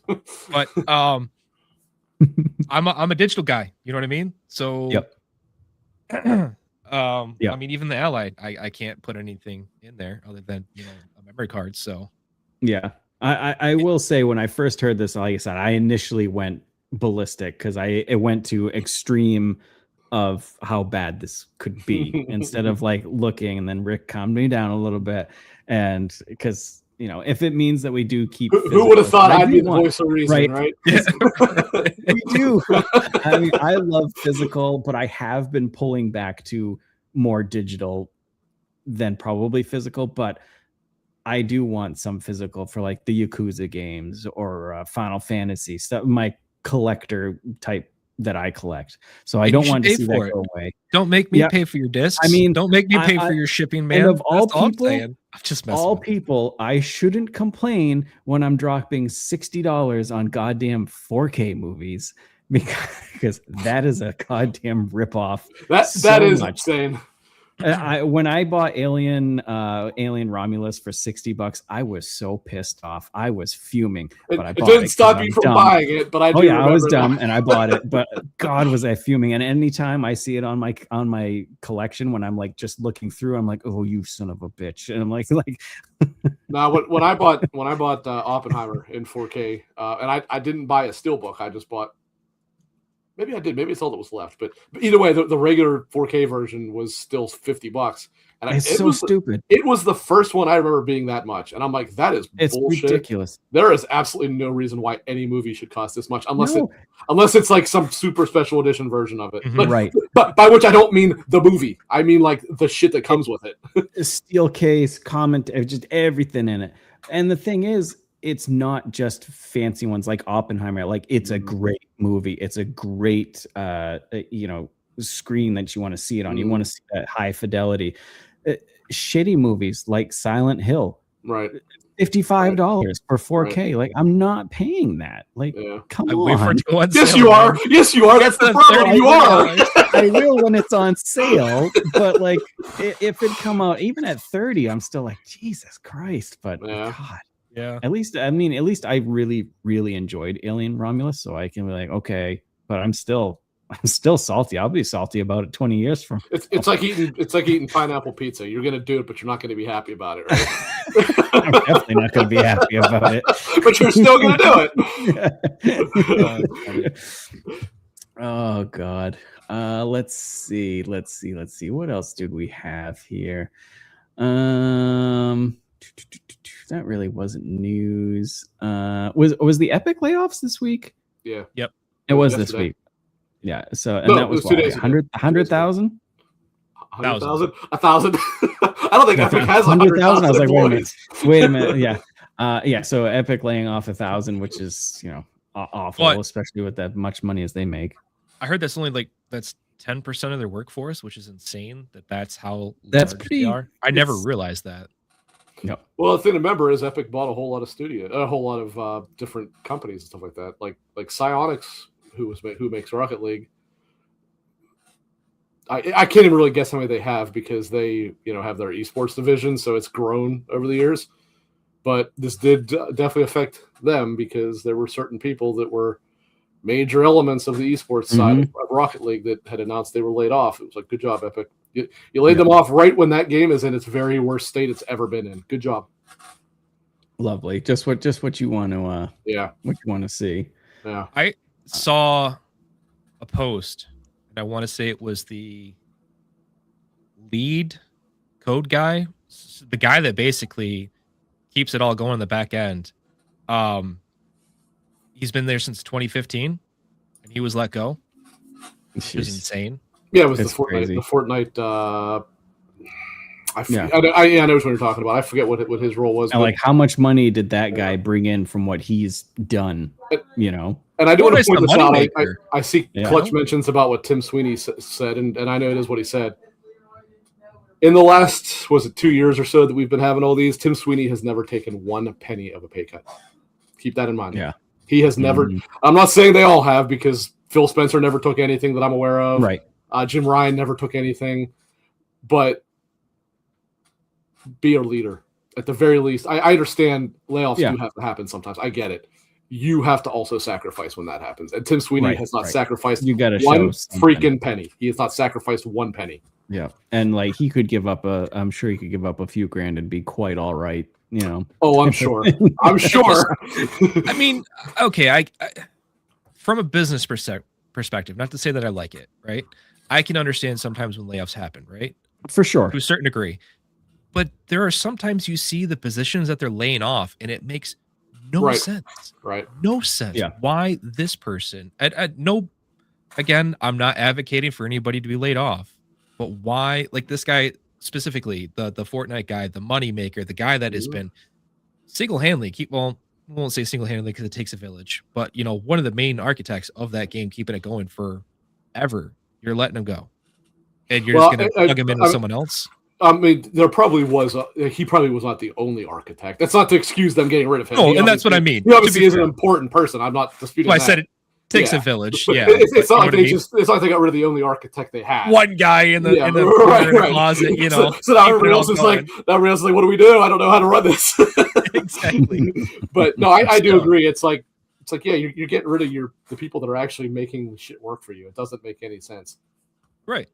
But I'm a digital guy. You know what I mean? So I mean, even the Allied, I can't put anything in there other than a memory card. So yeah, I will say, when I first heard this, like I said, I initially went ballistic because it went to extreme of how bad this could be instead of looking, and then Rick calmed me down a little bit, and because if it means that we do keep. Who would have thought I'd be the want, voice of reason, right? We do. I mean, I love physical, but I have been pulling back to more digital than probably physical, but I do want some physical for like the Yakuza games or Final Fantasy stuff, my collector type that I collect. So I don't want to see that go away. Don't make me pay for your discs. I mean, don't make me pay for your shipping, man. And of all That's people, I'm just messing all with people, I shouldn't complain when I'm dropping $60 on goddamn 4K movies because that is a goddamn ripoff. That is insane. When I bought Alien Romulus for $60, I was so pissed off. I was fuming, but I bought it. It didn't stop you from buying it, but I do. I was dumb and I bought it. But God, was I fuming! And anytime I see it on my collection, when I'm like just looking through, I'm like, oh, you son of a bitch! And I'm like. Now, when I bought Oppenheimer in 4K, and I didn't buy a steelbook, I just bought. Maybe I did. Maybe it's all that was left. But either way, the regular 4K version was still $50. And it's so stupid. It was the first one I remember being that much. And I'm like, that is bullshit. Ridiculous. There is absolutely no reason why any movie should cost this much unless it's like some super special edition version of it. Mm-hmm. Right. But by which I don't mean the movie. I mean like the shit that comes with it. Steel case, just everything in it. And the thing is, it's not just fancy ones like Oppenheimer. Like it's a great movie. It's a great, screen that you want to see it on. You want to see that high fidelity. Shitty movies like Silent Hill, right? $55 for 4K. Right. Like I'm not paying that. Like, come on. Yes, you are. Yes, you are. That's the problem. You are. I will when it's on sale, but like if it come out even at 30, I'm still like Jesus Christ. But God. Yeah. At least I really, really enjoyed Alien Romulus, so I can be like, okay, but I'm still salty. I'll be salty about it 20 years from. It's like eating pineapple pizza. You're gonna do it, but you're not gonna be happy about it, right? I'm definitely not gonna be happy about it, but you're still gonna do it. Oh God. Let's see. What else did we have here? That really wasn't news. Was the Epic layoffs this week? Yeah. Yep. It was this week. Yeah. So that was 100,000. 100,000? 1,000? 1,000? I don't think Epic has 100,000. I was like, wait a minute. Yeah. So Epic laying off 1,000, which is awful, especially with that much money as they make. I heard that's 10% of their workforce, which is insane. That's how large they are. I never realized that. Yep. Well, the thing to remember is Epic bought a whole lot of different companies and stuff like that, like Psyonix, who makes Rocket League. I can't even really guess how many they have because they have their esports division, so it's grown over the years. But this did definitely affect them because there were certain people that were major elements of the esports side of Rocket League that had announced they were laid off. It was like, good job, Epic. You laid them off right when that game is in its very worst state it's ever been in. Good job. Lovely. Just what you want to what you want to see. Yeah. I saw a post, and I want to say it was the lead code guy, the guy that basically keeps it all going in the back end. He's been there since 2015, and he was let go. Which is insane. Yeah, it was the Fortnite. I know what you're talking about. I forget what his role was. And like, how much money did that guy bring in from what he's done? And I do want to point this out. I see Clutch mentions about what Tim Sweeney said, and I know it is what he said. In the last, was it 2 years or so that we've been having all these, Tim Sweeney has never taken one penny of a pay cut. Keep that in mind. Yeah. He has never. I'm not saying they all have because Phil Spencer never took anything that I'm aware of. Right. Jim Ryan never took anything. But be a leader. At the very least, I understand layoffs do have to happen sometimes. I get it. You have to also sacrifice when that happens. And Tim Sweeney has not sacrificed one freaking penny. He has not sacrificed one penny. Yeah. And like I'm sure he could give up a few grand and be quite all right. Oh, I'm sure. I'm sure. I mean, okay. I from a business perspective, not to say that I like it, right? I can understand sometimes when layoffs happen, right? For sure. To a certain degree. but there are sometimes you see the positions that they're laying off, and it makes no sense. Right. No sense. Yeah. Why this person? No, again, I'm not advocating for anybody to be laid off, but why? Like this guy specifically, the Fortnite guy, the money maker, the guy that has been single-handedly we won't say single-handedly because it takes a village, but one of the main architects of that game, keeping it going forever. You're letting him go, and you're just going to plug him in with someone else. I mean, there probably was. He probably was not the only architect. That's not to excuse them getting rid of him. No, and that's what I mean. He obviously is an important person. I'm not disputing. Well, I said it takes a village. But Yeah, it's not like it's not like they got rid of the only architect they had. One guy in the closet, So now everybody else is like, what do we do? I don't know how to run this. Exactly. But no, I do agree. It's like, yeah, you're getting rid of the people that are actually making the shit work for you. It doesn't make any sense. Right.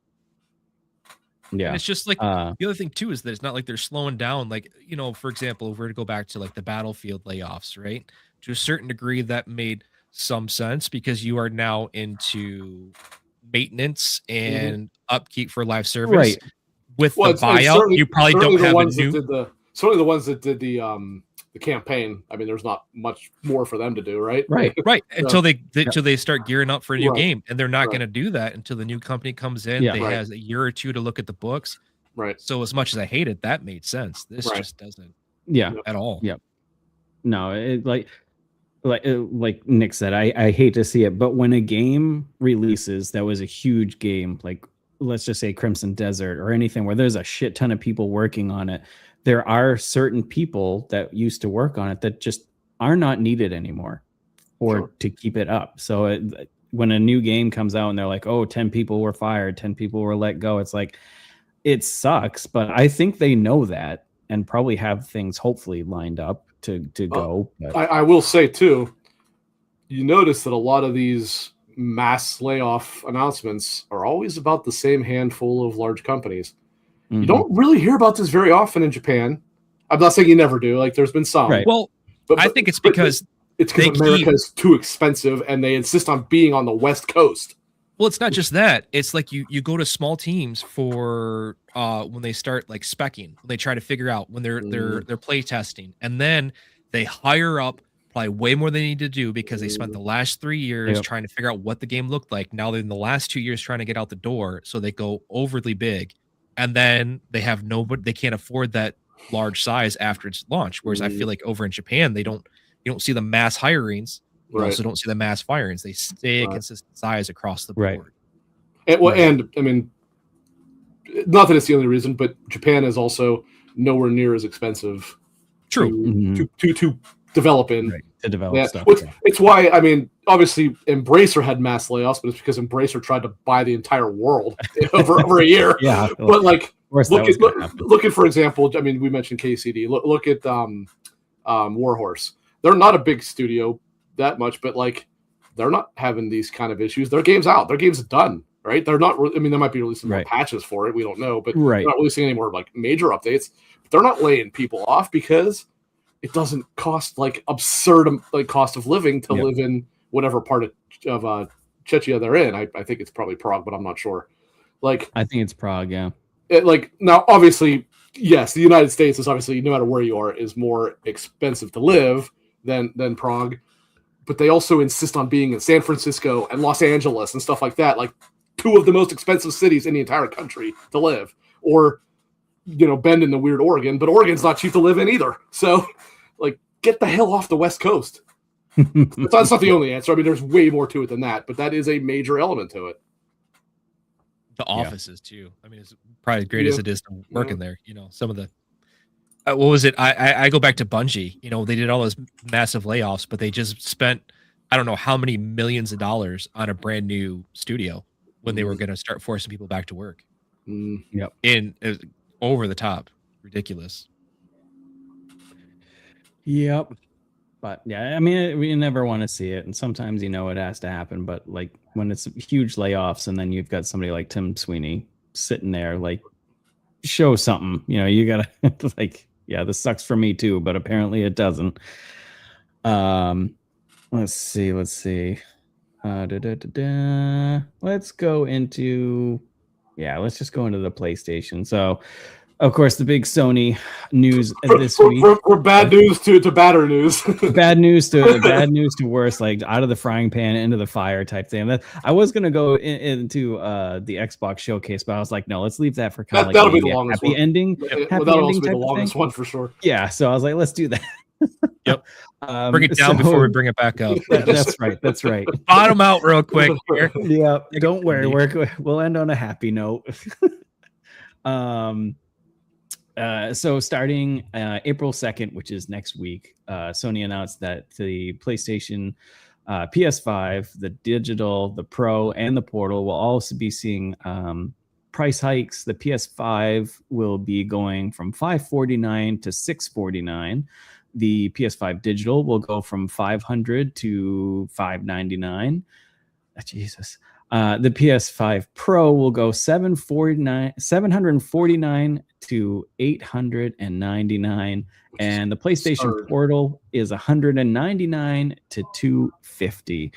Yeah. And it's just like the other thing too is that it's not like they're slowing down. Like, for example, if we're to go back to like the Battlefield layoffs, right? To a certain degree, that made some sense because you are now into maintenance and upkeep for live service. Right. With the buyout, you probably don't have a new. Certainly the ones that did the campaign. I mean, there's not much more for them to do, right? Right. Until they start gearing up for a new game, and they're not going to do that until the new company comes in. They has a year or two to look at the books. Right. So as much as I hate it, that made sense. This just doesn't. Yeah. At all. Yep. No, it like Nick said, I hate to see it, but when a game releases that was a huge game, like let's just say Crimson Desert or anything where there's a shit ton of people working on it, there are certain people that used to work on it that just are not needed anymore to keep it up. So when a new game comes out and they're like, 10 people were fired, 10 people were let go, it's like, it sucks, but I think they know that and probably have things hopefully lined up to go. I will say too, you notice that a lot of these mass layoff announcements are always about the same handful of large companies. Mm-hmm. You don't really hear about this very often in Japan. I'm not saying you never do. Like there's been some. Right. Well, but I think it's because America's too expensive and they insist on being on the West Coast. Well, it's not just that. It's like you go to small teams for when they start like speccing, when they try to figure out when they're play testing, and then they hire up probably way more than they need to do because they spent the last 3 years trying to figure out what the game looked like. Now they're in the last 2 years trying to get out the door, so they go overly big, and then they have nobody. They can't afford that large size after its launch. Whereas I feel like over in Japan, you don't see the mass hirings. You also don't see the mass firings. They stay a consistent size across the board. Right. And I mean, not that it's the only reason, but Japan is also nowhere near as expensive. True. To develop in. Right. To develop stuff. It's why, I mean, obviously Embracer had mass layoffs, but it's because Embracer tried to buy the entire world over a year. Yeah. But like, look at, for example, I mean, we mentioned KCD. Look at Warhorse. They're not a big studio that much, but like they're not having these kind of issues. Their game's out. Their game's done, right? They're not. I mean, they might be releasing more patches for it. We don't know, but they're not releasing any more like major updates. But they're not laying people off because it doesn't cost like absurd like cost of living to live in whatever part of Czechia they're in. I think it's probably Prague, but I'm not sure. Like I think it's Prague. Yeah. Now, obviously, yes, the United States is obviously no matter where you are is more expensive to live than Prague. But they also insist on being in San Francisco and Los Angeles and stuff like that, like two of the most expensive cities in the entire country to live. Or, Bend in the weird Oregon, but Oregon's not cheap to live in either. So, like, get the hell off the West Coast. That's not the only answer. I mean, there's way more to it than that, but that is a major element to it. The offices, too. I mean, it's probably as great as it is to work in there. Some of the what was it? I go back to Bungie. They did all those massive layoffs, but they just spent I don't know how many millions of dollars on a brand new studio when they were going to start forcing people back to work. Yep. It was over the top, ridiculous. Yep. But yeah, I mean, we never want to see it, and sometimes it has to happen. But like when it's huge layoffs, and then you've got somebody like Tim Sweeney sitting there, like show something. You gotta like. Yeah, this sucks for me too, but apparently it doesn't. Let's see. Let's go into. Yeah, let's just go into the PlayStation. So, Of course, the big Sony news this for, week. For bad news to badder news. bad news to worse, like out of the frying pan into the fire type thing. I was gonna go into the Xbox showcase, but I was like, no, let's leave that for kind of That'll like be the longest happy one. ending. That'll also be the longest one for sure. Yeah, so I was like, let's do that. Yep. Bring it down before we bring it back up. That's right. That's right. Bottom out real quick. Here. Yeah, don't worry. We'll end on a happy note. So starting April 2nd, which is next week, Sony announced that the PlayStation PS5, the digital, the Pro, and the Portal will also be seeing price hikes. The PS5 will be going from $549 to $649. The PS5 digital will go from $500 to $599. Jesus. The PS5 Pro will go $749 to $899, and the PlayStation Portal is $199 to $250.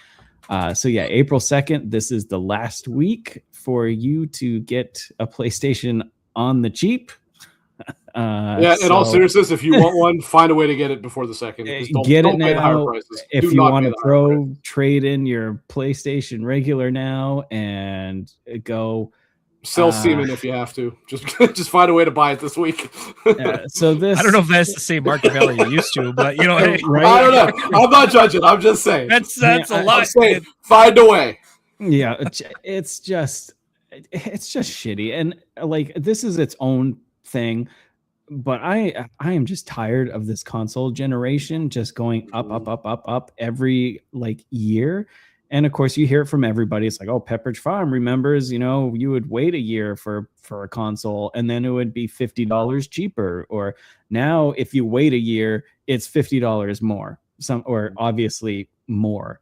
So yeah, April 2nd. This is the last week for you to get a PlayStation on the cheap. In all seriousness, if you want one, find a way to get it before the 2nd. Get it don't pay the higher now. prices. If you want a Pro, trade in your PlayStation regular now and go. Sell semen if you have to. Just find a way to buy it this week. So this, I don't know if that's the same market value you used to, but you know, hey, right? I don't know. I'm not judging. I'm just saying. That's a lot. I'm saying, find a way. Yeah, it's just shitty, and like this is its own thing. But I am just tired of this console generation just going up every like year. And of course you hear it from everybody. It's like, oh, Pepperidge Farm remembers, you would wait a year for a console and then it would be $50 cheaper. Or now if you wait a year, it's $50 more. Or obviously more.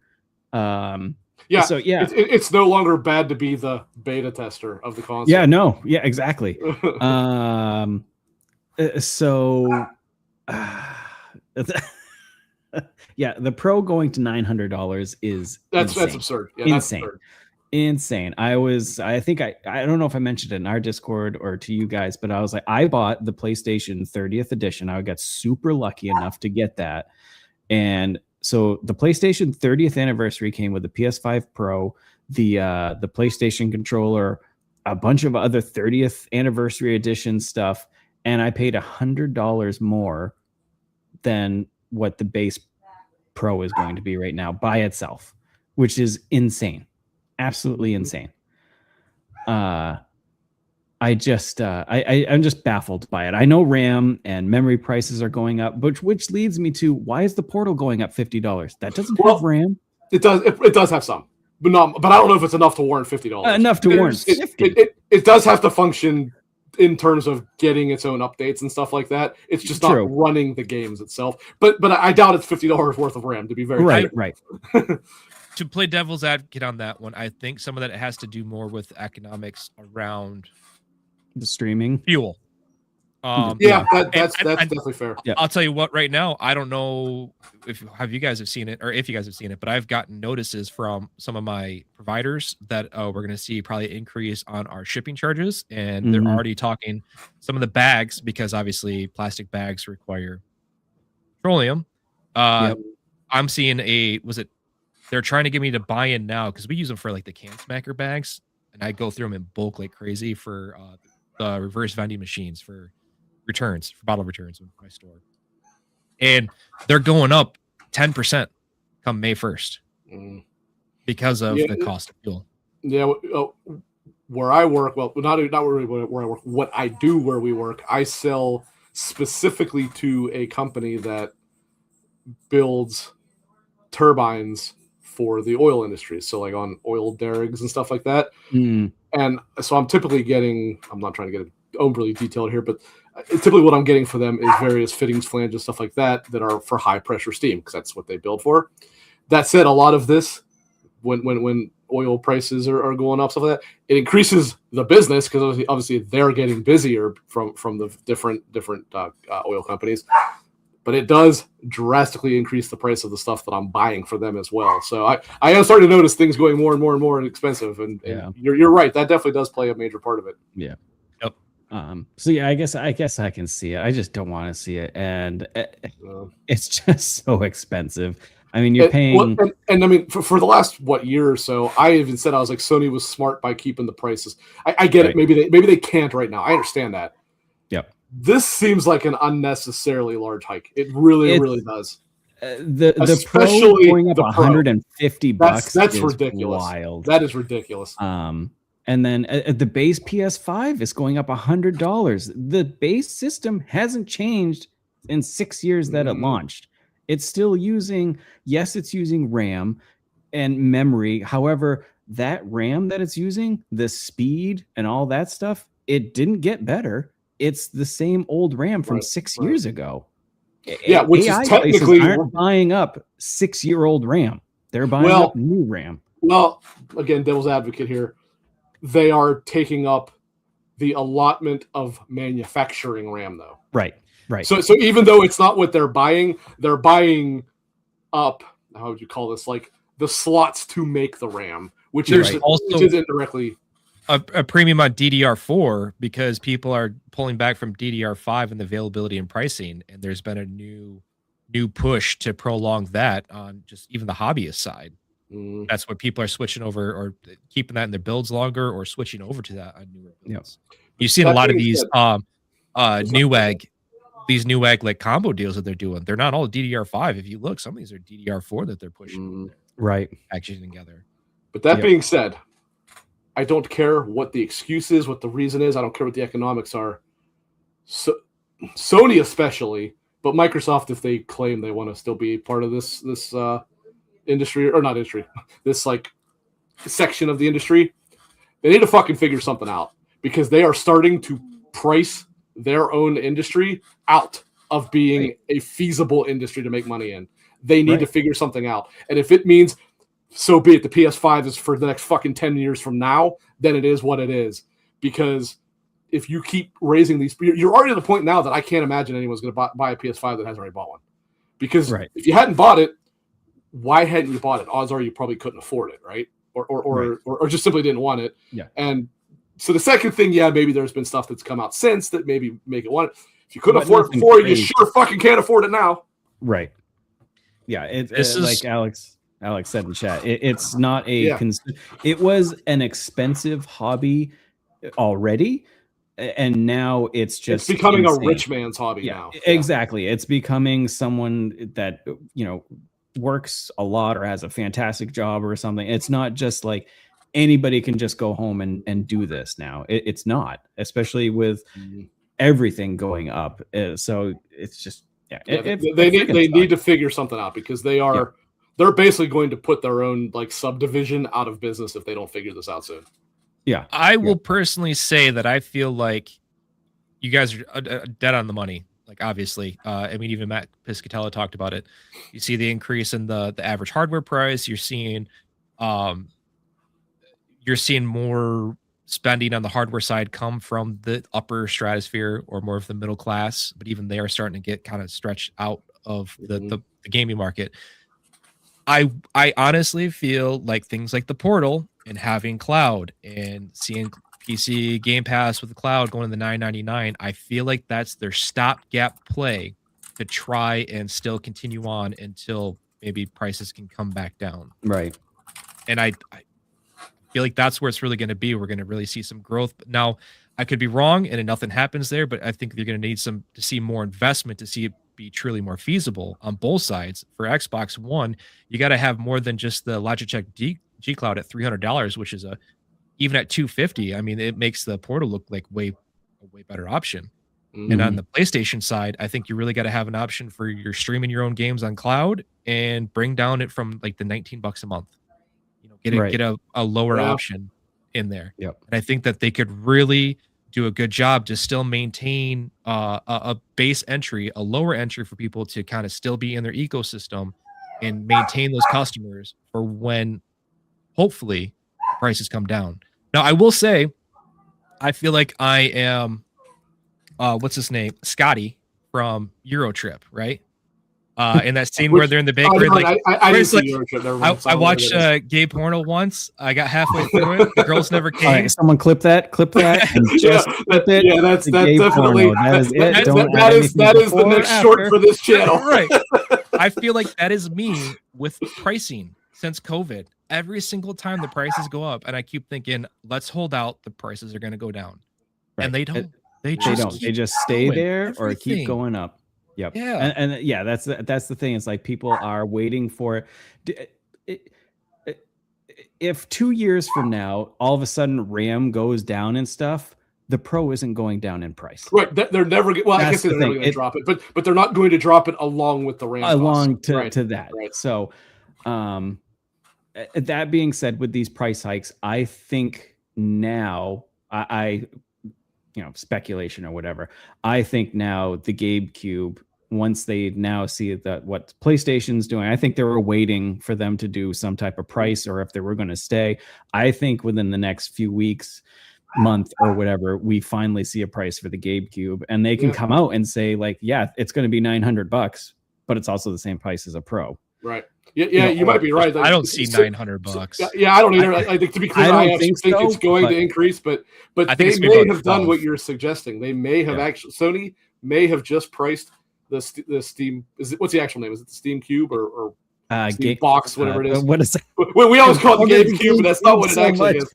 So yeah, it's no longer bad to be the beta tester of the console. Yeah, no, yeah, exactly. Yeah, the Pro going to $900 is that's absurd. Yeah, insane. That's absurd. Insane. I don't know if I mentioned it in our Discord or to you guys, but I was like, I bought the PlayStation 30th edition. I got super lucky enough to get that. And so the PlayStation 30th anniversary came with the PS5 Pro, the PlayStation controller, a bunch of other 30th anniversary edition stuff. And I paid $100 more than what the base Pro is going to be right now by itself, which is insane. Absolutely insane. I'm just baffled by it. I know RAM and memory prices are going up, which leads me to, why is the Portal going up $50? That doesn't have RAM. It does have some, but I don't know if it's enough to warrant $50. Enough to warrant $50. It does have to function in terms of getting its own updates and stuff like that. It's just not running the games itself. But I doubt it's $50 worth of RAM, to be very right. To play devil's advocate on that one, I think some of that has to do more with economics around the streaming fuel. That's definitely fair. Yeah. I'll tell you what, right now, I don't know if you guys have seen it, but I've gotten notices from some of my providers that we're going to see probably an increase on our shipping charges, and they're already talking some of the bags, because obviously plastic bags require petroleum. I'm seeing they're trying to get me to buy in now, because we use them for like the can smacker bags, and I go through them in bulk like crazy for the reverse vending machines for returns, for bottle returns in my store. And they're going up 10% come May 1st because of the cost of fuel. Yeah, where I work, well, not really where I work, what I do where we work, I sell specifically to a company that builds turbines for the oil industry. So like on oil derricks and stuff like that. And so I'm typically getting, I'm not trying to get overly detailed here, but typically what I'm getting for them is various fittings, flanges, stuff like that are for high pressure steam, because that's what they build for. That said, a lot of this, when oil prices are going up, stuff like that, it increases the business, because obviously they're getting busier from the different oil companies. But it does drastically increase the price of the stuff that I'm buying for them as well. So I am starting to notice things going more and more and more expensive. And you're right. That definitely does play a major part of it. Yeah. Yep. So yeah, I guess I can see it. I just don't want to see it, and Uh, it's just so expensive. I mean, you're paying. and I mean, for the last year or so, I even said I was like, Sony was smart by keeping the prices. I get it. Right. Maybe they can't right now. I understand that. Yep. This seems like an unnecessarily large hike. It really does. The Pro Especially going up the Pro. $150 That's is ridiculous. wild. That is ridiculous. And then the base PS5 is going up $100. The base system hasn't changed in 6 years that it launched. It's still using, yes, it's using RAM and memory. However, that RAM that it's using, the speed and all that stuff, it didn't get better. It's the same old RAM from 6 years ago. Yeah, which AI is technically aren't buying up 6-year-old RAM. They're buying up new RAM. Well, again, devil's advocate here. They are taking up the allotment of manufacturing RAM, though. Right. So even though it's not what they're buying up. How would you call this? Like the slots to make the RAM, which is indirectly a premium on DDR4 because people are pulling back from DDR5 and the availability and pricing, and there's been a new push to prolong that on just even the hobbyist side. That's what people are switching over or keeping that in their builds longer or switching over to that on newer builds. Yep. You've seen a lot of these Newegg like combo deals that they're doing. They're not all DDR5. If you look, some of these are DDR4 that they're pushing. Right. Actually together. But that being said, I don't care what the excuse is, what the reason is. I don't care what the economics are. So, Sony especially, but Microsoft, if they claim they want to still be part of this industry, or not industry, this like section of the industry, they need to fucking figure something out because they are starting to price their own industry out of being a feasible industry to make money in. They need to figure something out. And if it means, so be it, the PS5 is for the next fucking 10 years from now, then it is what it is. Because if you keep raising these, you're already at the point now that I can't imagine anyone's going to buy a PS5 that hasn't already bought one. Because if you hadn't bought it, why hadn't you bought it? Odds are you probably couldn't afford it, right? Or just simply didn't want it. Yeah. And so the second thing, maybe there's been stuff that's come out since that maybe make it want it. If you couldn't afford it before, you sure fucking can't afford it now. Right. Yeah. It's like Alex said in chat. It's not a. It was an expensive hobby already, and now it's just becoming a rich man's hobby now. Exactly. It's becoming someone that works a lot or has a fantastic job or something. It's not just like anybody can just go home and do this now. It's not, especially with everything going up. So it's just they need to figure something out because they're basically going to put their own like subdivision out of business if they don't figure this out soon. Yeah, I will personally say that I feel like you guys are dead on the money. Like obviously, I mean, even Matt Piscatella talked about it. You see the increase in the average hardware price. You're seeing more spending on the hardware side come from the upper stratosphere or more of the middle class. But even they are starting to get kind of stretched out of the gaming market. I honestly feel like things like the Portal and having cloud and seeing PC Game Pass with the cloud going to the $9.99, I feel like that's their stopgap play to try and still continue on until maybe prices can come back down. Right. And I feel like that's where it's really going to be. We're going to really see some growth. But now I could be wrong and nothing happens there, but I think you're going to need to see more investment to see it be truly more feasible on both sides. For Xbox One, you got to have more than just the Logitech G Cloud at $300, which is even at $250. I mean, it makes the Portal look like a way better option. And on the PlayStation side, I think you really got to have an option for your streaming your own games on cloud and bring down it from like the $19 a month. Get a lower option in there. Yep. And I think that they could really do a good job to still maintain a base entry, a lower entry for people to kind of still be in their ecosystem and maintain those customers for when hopefully prices come down. Now, I will say, I feel like I am, what's his name? Scotty from Eurotrip, right? In that scene where they're in the bakery, I didn't see your trip. Never mind. I watched gay porno once. I got halfway through it. The girls never came. All right, someone clip that, and just clip it. Yeah, that's definitely that is it. That is the next short for this channel. Right. I feel like that is me with pricing since COVID. Every single time the prices go up, and I keep thinking, let's hold out. The prices are going to go down, and they don't. They just stay there or keep going up. Yep. Yeah. And yeah, that's the thing. It's like people are waiting for if 2 years from now, all of a sudden RAM goes down and stuff, the Pro isn't going down in price. Right. They're never I guess they're never going to drop it, but they're not going to drop it along with the RAM. To that. Right. So, that being said, with these price hikes, I think now I speculation or whatever. I think now the GameCube, once they now see that what PlayStation's doing, I think they were waiting for them to do some type of price or if they were going to stay. I think within the next few weeks, month or whatever, we finally see a price for the GameCube and they can come out and say like, yeah, it's going to be $900, but it's also the same price as a Pro. Right. Yeah, you might be right. I don't see $900. Yeah, I don't either. I think to be clear, I actually think it's going to increase, but they may have done what you're suggesting. They may have Sony may have just priced the Steam. What's the actual name? Is it the Steam Cube or Steam Box, whatever it is? What is it? We always call it the GameCube, but that's not what it actually is.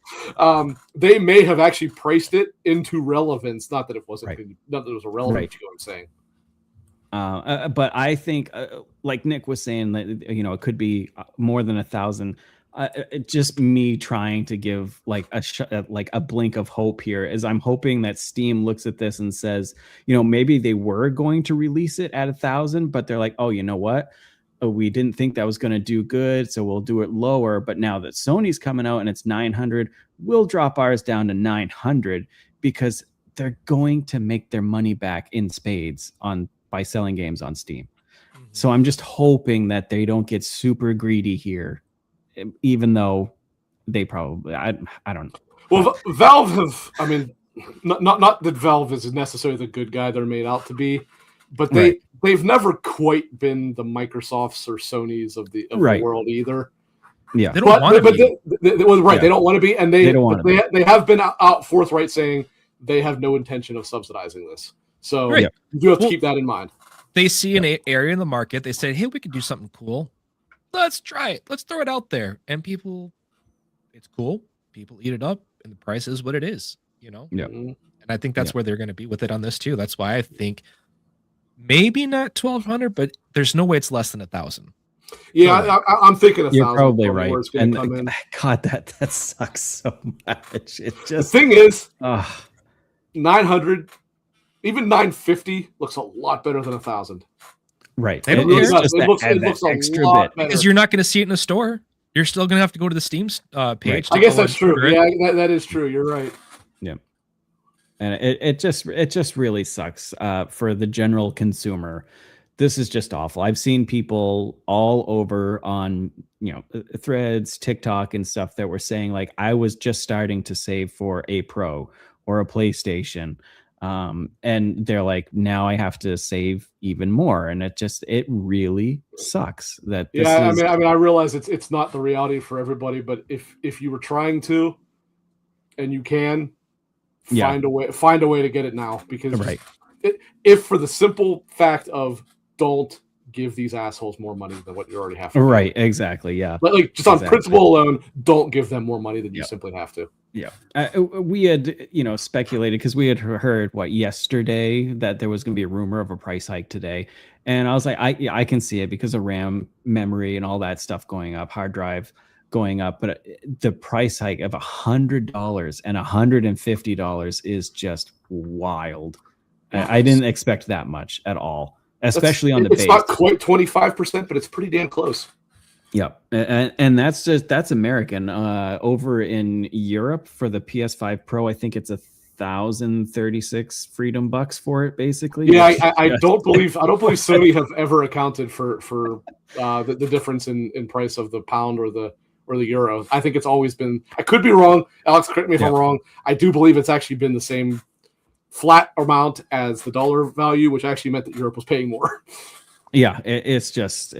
They may have actually priced it into relevance. Not that it wasn't. Not that it was irrelevant. You know what I'm saying? But I think, like Nick was saying, that it could be more than 1,000. Just me trying to give like a blink of hope here is I'm hoping that Steam looks at this and says, maybe they were going to release it at 1,000, but they're like, oh, you know what? We didn't think that was going to do good, so we'll do it lower. But now that Sony's coming out and it's 900, we'll drop ours down to 900 because they're going to make their money back in spades by selling games on Steam. So I'm just hoping that they don't get super greedy here, even though they probably, I don't know. Well, Valve not that Valve is necessarily the good guy they're made out to be, but they've never quite been the Microsofts or Sonys of the world either. Yeah, they don't want to be. They don't want to be, and they have been out forthright saying they have no intention of subsidizing this. So you do have to keep that in mind. They see an area in the market. They say, hey, we could do something cool. Let's try it. Let's throw it out there. And people, it's cool. People eat it up. And the price is what it is, Yeah. And I think that's where they're going to be with it on this too. That's why I think maybe not 1,200, but there's no way it's less than 1,000. Yeah, I'm thinking 1,000. You're probably right. And God, that sucks so much. It just, the thing is, 900... Even 950 looks a lot better than 1,000. Right. It looks a lot better. Because you're not going to see it in a store. You're still going to have to go to the Steam page. I guess that's true. Yeah, that is true. You're right. Yeah. And it just really sucks for the general consumer. This is just awful. I've seen people all over on, Threads, TikTok and stuff that were saying like, I was just starting to save for a Pro or a PlayStation. And they're like, now I have to save even more, and it really sucks that this I realize it's not the reality for everybody, but if you were trying to and you can find a way to get it now, because if for the simple fact of don't give these assholes more money than what you already have to. Right, exactly. Yeah. Like just on principle alone, don't give them more money than you simply have to. Yeah. We had, speculated because we had heard yesterday that there was going to be a rumor of a price hike today. And I was like, I can see it because of RAM, memory, and all that stuff going up, hard drive going up. But the price hike of $100 and $150 is just wild. I didn't expect that much at all, especially on the base. It's not quite 25%, but it's pretty damn close. Yeah, and that's American. Over in Europe for the PS5 Pro, I think it's 1,036 freedom bucks for it, basically. Yeah, I don't believe Sony have ever accounted for the difference in price of the pound or the euro. I think it's always been. I could be wrong. Alex, correct me if I'm wrong. I do believe it's actually been the same flat amount as the dollar value, which actually meant that Europe was paying more. Yeah, it's just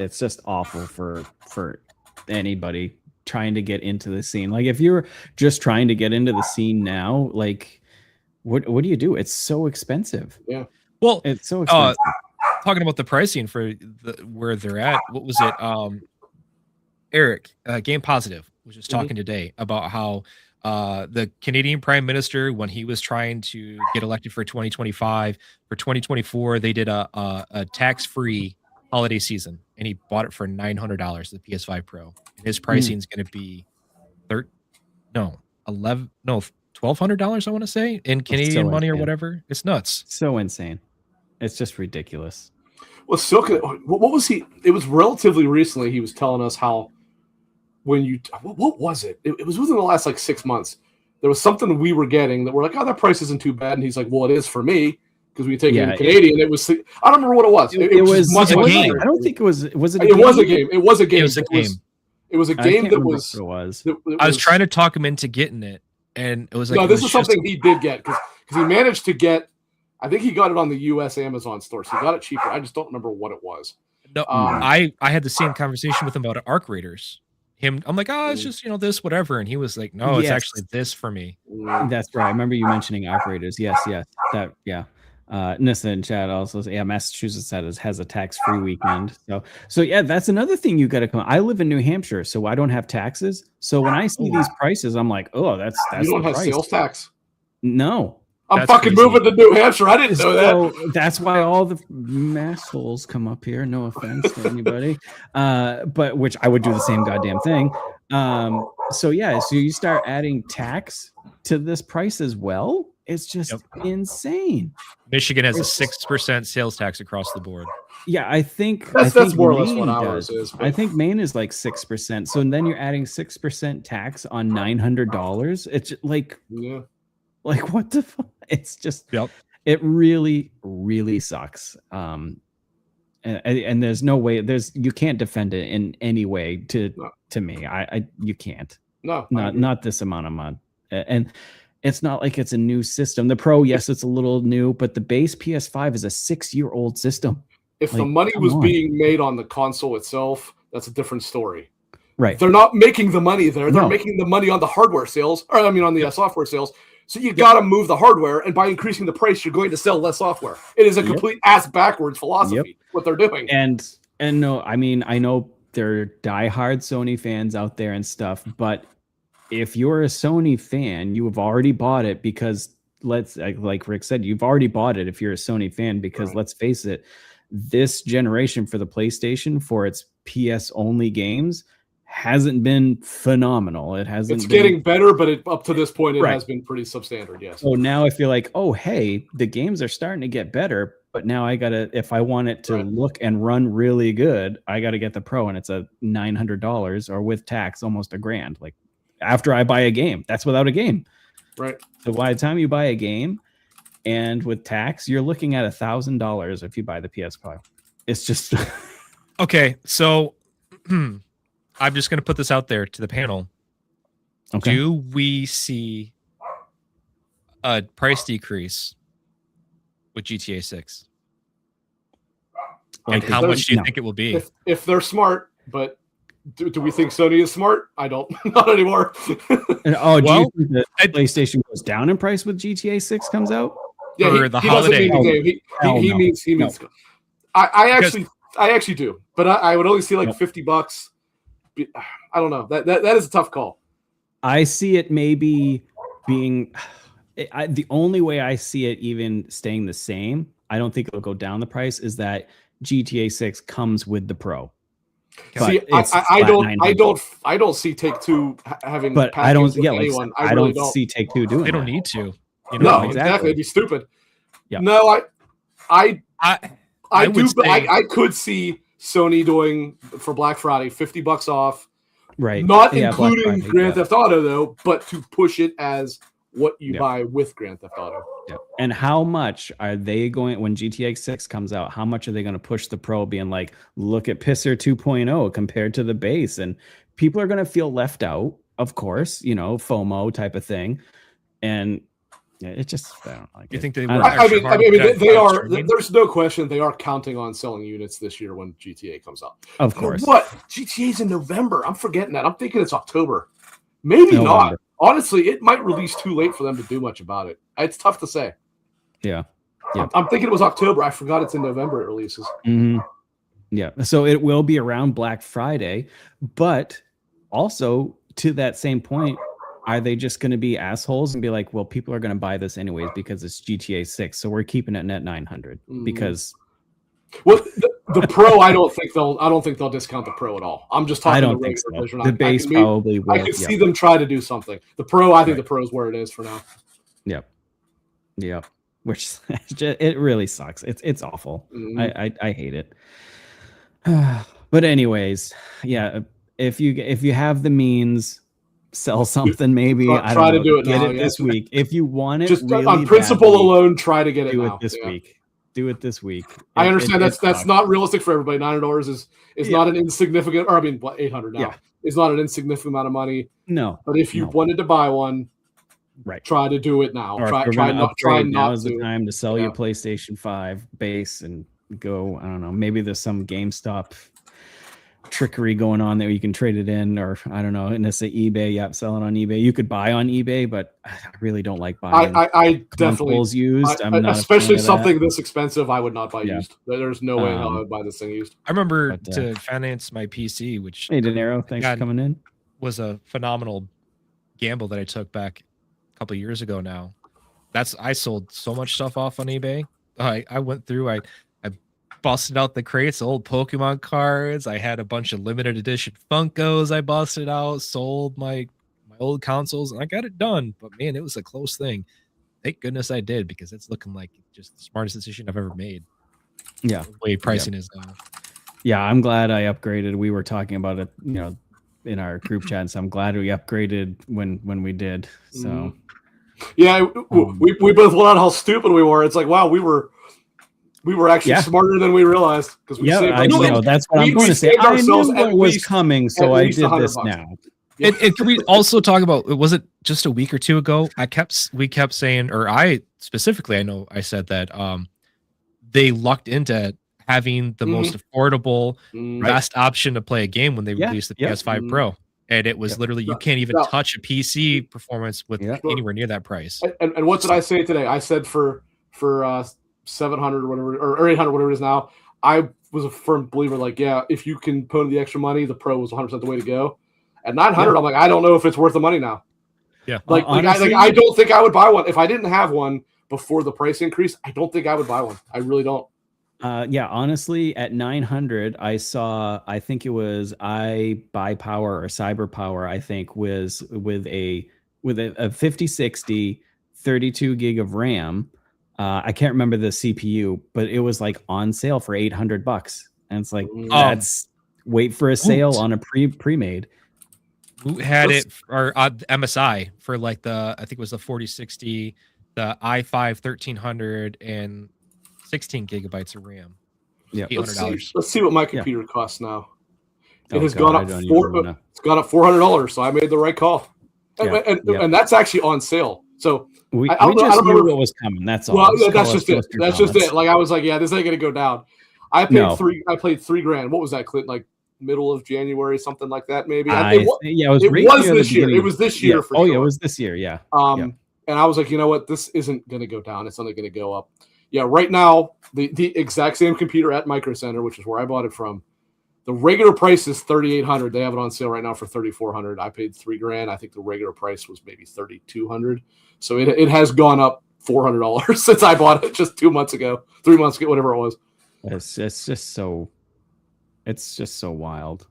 awful for anybody trying to get into the scene. Like if you're just trying to get into the scene now, like what do you do? It's so expensive. Yeah. Well, It's so expensive. talking about the pricing for where they're at, what was it? Eric, Game Positive, was just talking today about how the Canadian Prime Minister, when he was trying to get elected for 2025, for 2024, they did a tax-free holiday season, and he bought it for $900, the PS5 Pro. And his pricing is going to be $1,200, I want to say, in Canadian money or whatever. It's nuts. So insane. It's just ridiculous. Well, Stalker, what was he? It was relatively recently. He was telling us how when you, what was it? It was within the last like 6 months. There was something we were getting that we're like, oh, that price isn't too bad. And he's like, well, it is for me because we take it in Canadian. It was, I don't remember what it was. It was a game. I don't think it was. Was it? It was a game. It was a game. It was a game. It was a game that was. It was. I was trying to talk him into getting it, and it was like, no, this is something he did get because he managed to get. I think he got it on the U.S. Amazon store, so he got it cheaper. I just don't remember what it was. No, I had the same conversation with him about Arc Raiders. I'm like, oh, it's just this, whatever, and he was like, no, it's actually this for me. That's right. I remember you mentioning operators. Yes, that Nissa in chat also says, Massachusetts has a tax-free weekend. So yeah, that's another thing you got to come. I live in New Hampshire, so I don't have taxes. So when I see these prices, I'm like, oh, that's you don't have sales tax. No. I'm fucking moving to New Hampshire. I didn't know that. That's why all the massholes come up here. No offense to anybody, but which I would do the same goddamn thing. So you start adding tax to this price as well. It's just insane. Michigan has a 6% sales tax across the board. Yeah, I think that's more or less what ours is. I think Maine is like 6%. So then you're adding 6% tax on $900. It's like like what the fuck? It's just it really, really sucks. And there's no way you can't defend it in any way to me. You can't. No, not this amount of money. And it's not like it's a new system. The Pro, yes, it's a little new, but the base PS5 is a 6-year-old system. If the money was being made on the console itself, that's a different story. Right. They're not making the money there. They're making the money on the hardware sales, or I mean on the software sales. So you got to move the hardware, and by increasing the price, you're going to sell less software. It is a complete ass backwards philosophy. What they're doing. And no, I mean I know there are diehard Sony fans out there and stuff, but if you're a Sony fan, you have already bought it because like Rick said, you've already bought it if you're a Sony fan because let's face it, this generation for the PlayStation for its PS only games hasn't been phenomenal. It's getting better, but up to this point, it has been pretty substandard. Yes. So now I feel like, oh, hey, the games are starting to get better, but now I gotta, if I want it to look and run really good, I gotta get the Pro, and it's a $900 or with tax, almost $1,000. Like after I buy a game, that's without a game. Right. So by the time you buy a game, and with tax, you're looking at $1,000 if you buy the PS5. It's just okay. So. I'm just going to put this out there to the panel. Okay. Do we see a price decrease with GTA 6? And how much do you think it will be? If they're smart, but do we think Sony is smart? I don't. Not anymore. Do you think that PlayStation goes down in price with GTA 6 comes out? Yeah, for the holiday. He means. I actually do, but I would only see like $50. I don't know. That is a tough call. I see it maybe being the only way I see it even staying the same. I don't think it'll go down the price. Is that GTA 6 comes with the Pro? See, I don't see Take-Two having. But I don't. Yeah, anyone. I don't see Take-Two doing. They don't need to. No, exactly. It'd be stupid. Yeah. No, I do. But I could see Sony doing for Black Friday $50 off, right? Not including Grand Theft Auto though, but to push it as what you buy with Grand Theft Auto. Yeah. And how much are they going when GTA 6 comes out? How much are they going to push the Pro, being like, look at Pisser 2.0 compared to the base? And people are going to feel left out, of course, FOMO type of thing. And Yeah, it just I don't like You it. think they I work don't know. extra hard? They are. There's no question they are counting on selling units this year when GTA comes out. Of course. What? GTA's in November. I'm forgetting that. I'm thinking it's October. Maybe November. not. Honestly, it might release too late for them to do much about it. It's tough to say. Yeah. Yeah. I'm thinking it was October. I forgot it's in November it releases. Mm-hmm. Yeah. So it will be around Black Friday, but also to that same point, are they just going to be assholes and be like, well, people are going to buy this anyways because it's GTA 6, so we're keeping it at 900 because. Well, the Pro, I don't think they'll discount the Pro at all. I'm just talking. I don't think so. Version. The base probably will. I could see them try to do something. The Pro, I think the Pro is where it is for now. Yep. Yep. Which it really sucks. It's awful. I hate it. But anyways, yeah. If you have the means, sell something. Maybe try to do it. Get it this week if you want it. Just really on principle badly, alone, try to get it. Do now. it this week. Do it this week. I understand that's not realistic for everybody. $900 is not an insignificant. Or I mean, what, $800 now is not an insignificant amount of money. No, but if you wanted to buy one, right, try to do it now. Or try not. Now is the time to sell your PlayStation 5 base and go. I don't know. Maybe there's some GameStop trickery going on there. You can trade it in, or I don't know. And it's an eBay. Yep, sell it on eBay. You could buy on eBay, but I really don't like buying. I definitely used. I'm not, especially something this expensive. I would not buy used. There's no way I would buy this thing used. I remember to finance my PC, which hey, De Niro, thanks for coming in. Was a phenomenal gamble that I took back a couple of years ago. Now, I sold so much stuff off on eBay. I went through. I busted out the crates, old Pokemon cards. I had a bunch of limited edition Funkos I busted out, sold my old consoles, and I got it done. But man, it was a close thing. Thank goodness I did, because it's looking like just the smartest decision I've ever made. Yeah. The way pricing is now. Yeah, I'm glad I upgraded. We were talking about it, in our group chat, so I'm glad we upgraded when we did. So yeah, we both went on how stupid we were. It's like, wow, we were actually smarter than we realized, because we saved ourselves. I know, that's what I'm going to say. I knew what was coming, so I did this now. And can we also talk about, was it just a week or two ago? We kept saying, or I specifically, I know I said that they lucked into having the most affordable, best option to play a game when they released the PS5 Pro. And it was literally, you can't even touch a PC performance with anywhere near that price. And what did I say today? I said for 700 or whatever, or 800, whatever it is now, I was a firm believer, like, if you can put in the extra money, the Pro was 100% the way to go. At 900, I'm like, I don't know if it's worth the money now. Yeah. Honestly, I don't think I would buy one. If I didn't have one before the price increase, I don't think I would buy one. I really don't. Honestly, at 900, I think it was iBuyPower or CyberPower, I think, was with a 5060, 32 gig of RAM. I can't remember the CPU, but it was like on sale for $800. And it's like, that's wait for a sale on a pre-made. Who had it, or MSI for like I think it was the 4060, the i5 1300 and 16 gigabytes of RAM. Yeah, $800. Let's see what my computer costs now. It has gone up it's gone up $400. So I made the right call, and that's actually on sale. So we just knew what was coming. That's all. Well, that's just it. That's just it. Like, I was like, this ain't gonna go down. I paid $3,000. What was that, Clint? Like middle of January, something like that, maybe. It was this year. It was this year for sure. Yeah, it was this year. Yeah. And I was like, you know what? This isn't gonna go down. It's only gonna go up. Yeah. Right now, the exact same computer at Micro Center, which is where I bought it from, the regular price is $3,800. They have it on sale right now for $3,400. I paid $3,000. I think the regular price was maybe $3,200. So it has gone up $400 since I bought it just 2 months ago, 3 months ago, whatever it was. It's just so wild.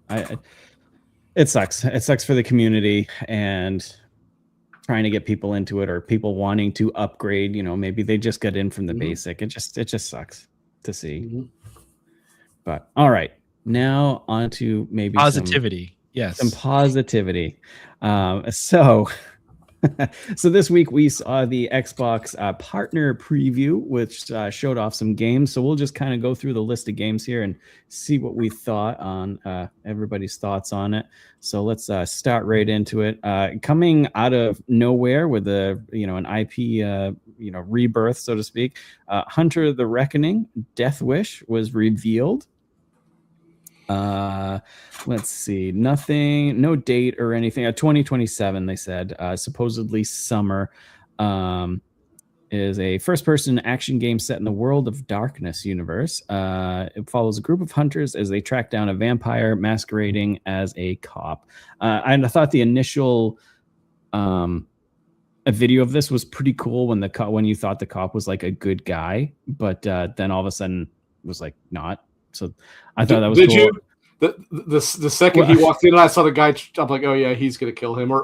It sucks. It sucks for the community and trying to get people into it, or people wanting to upgrade. Maybe they just got in from the basic. It just sucks to see. But all right, now on to maybe positivity. Some positivity. So So this week we saw the Xbox partner preview, which showed off some games. So we'll just kind of go through the list of games here and see what we thought on everybody's thoughts on it. So let's start right into it. Coming out of nowhere with an IP rebirth, so to speak. Hunter the Reckoning, Death Wish was revealed. Let's see, no date or anything. 2027, they said. Supposedly summer. Is a first-person action game set in the World of Darkness universe. It follows a group of hunters as they track down a vampire masquerading as a cop. And I thought the initial a video of this was pretty cool when you thought the cop was like a good guy, but then all of a sudden it was like not. So I thought that was cool. You? The second he walked in and I saw the guy, I'm like, oh yeah, he's gonna kill him. Or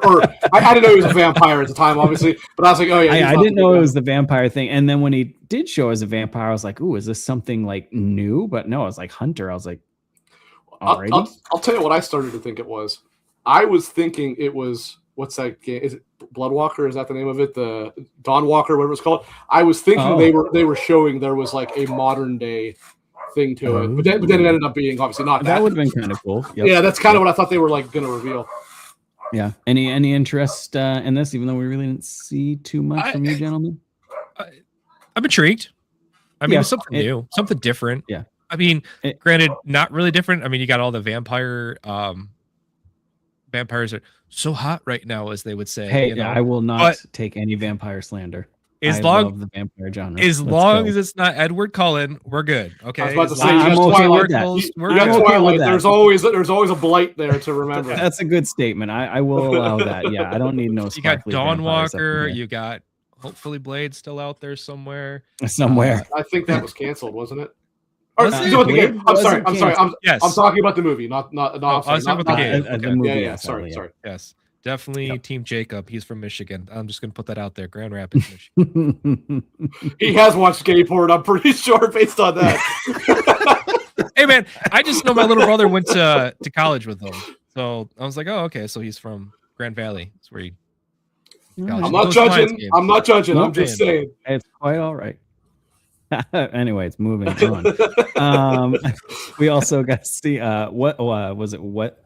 I didn't know he was a vampire at the time, obviously, but I was like, oh yeah. I didn't know it was the vampire thing. And then when he did show as a vampire, I was like, ooh, is this something like new? But no, it was like Hunter. I was like, I'll tell you what I started to think it was. I was thinking it was, what's that game? Is it Bloodwalker? Is that the name of it? The Dawnwalker, whatever it's called. I was thinking they were showing there was like a modern day thing to it, but then it ended up being obviously not that. That would have been kind of cool. Yep. Yeah, that's kind of what I thought they were like going to reveal. Yeah. Any interest in this, even though we really didn't see too much from you gentlemen? I'm intrigued. I mean, it's something new, something different. Yeah. I mean, granted, not really different. I mean, you got all the vampires are so hot right now, as they would say. Hey, I will not take any vampire slander. I love the vampire genre. As long as it's not Edward Cullen, we're good. Okay. I was about to say, I'm okay with that. I'm okay with that. There's always a blight there to remember. That's a good statement. I will allow that. Yeah, I don't need no. You got Dawnwalker. You got hopefully Blade still out there somewhere. I think that was canceled, wasn't it? I'm sorry. I'm talking about the movie, not. I was talking about the game. The movie. Yeah. Sorry. Yes. Definitely Team Jacob. He's from Michigan. I'm just going to put that out there. Grand Rapids, Michigan. He has watched Skateboard, I'm pretty sure, based on that. Hey, man, I just know my little brother went to college with him. So I was like, oh, okay. So he's from Grand Valley. That's where he... I'm not judging. I'm just saying. It's quite all right. Anyways, moving on. We also got to see what was it? What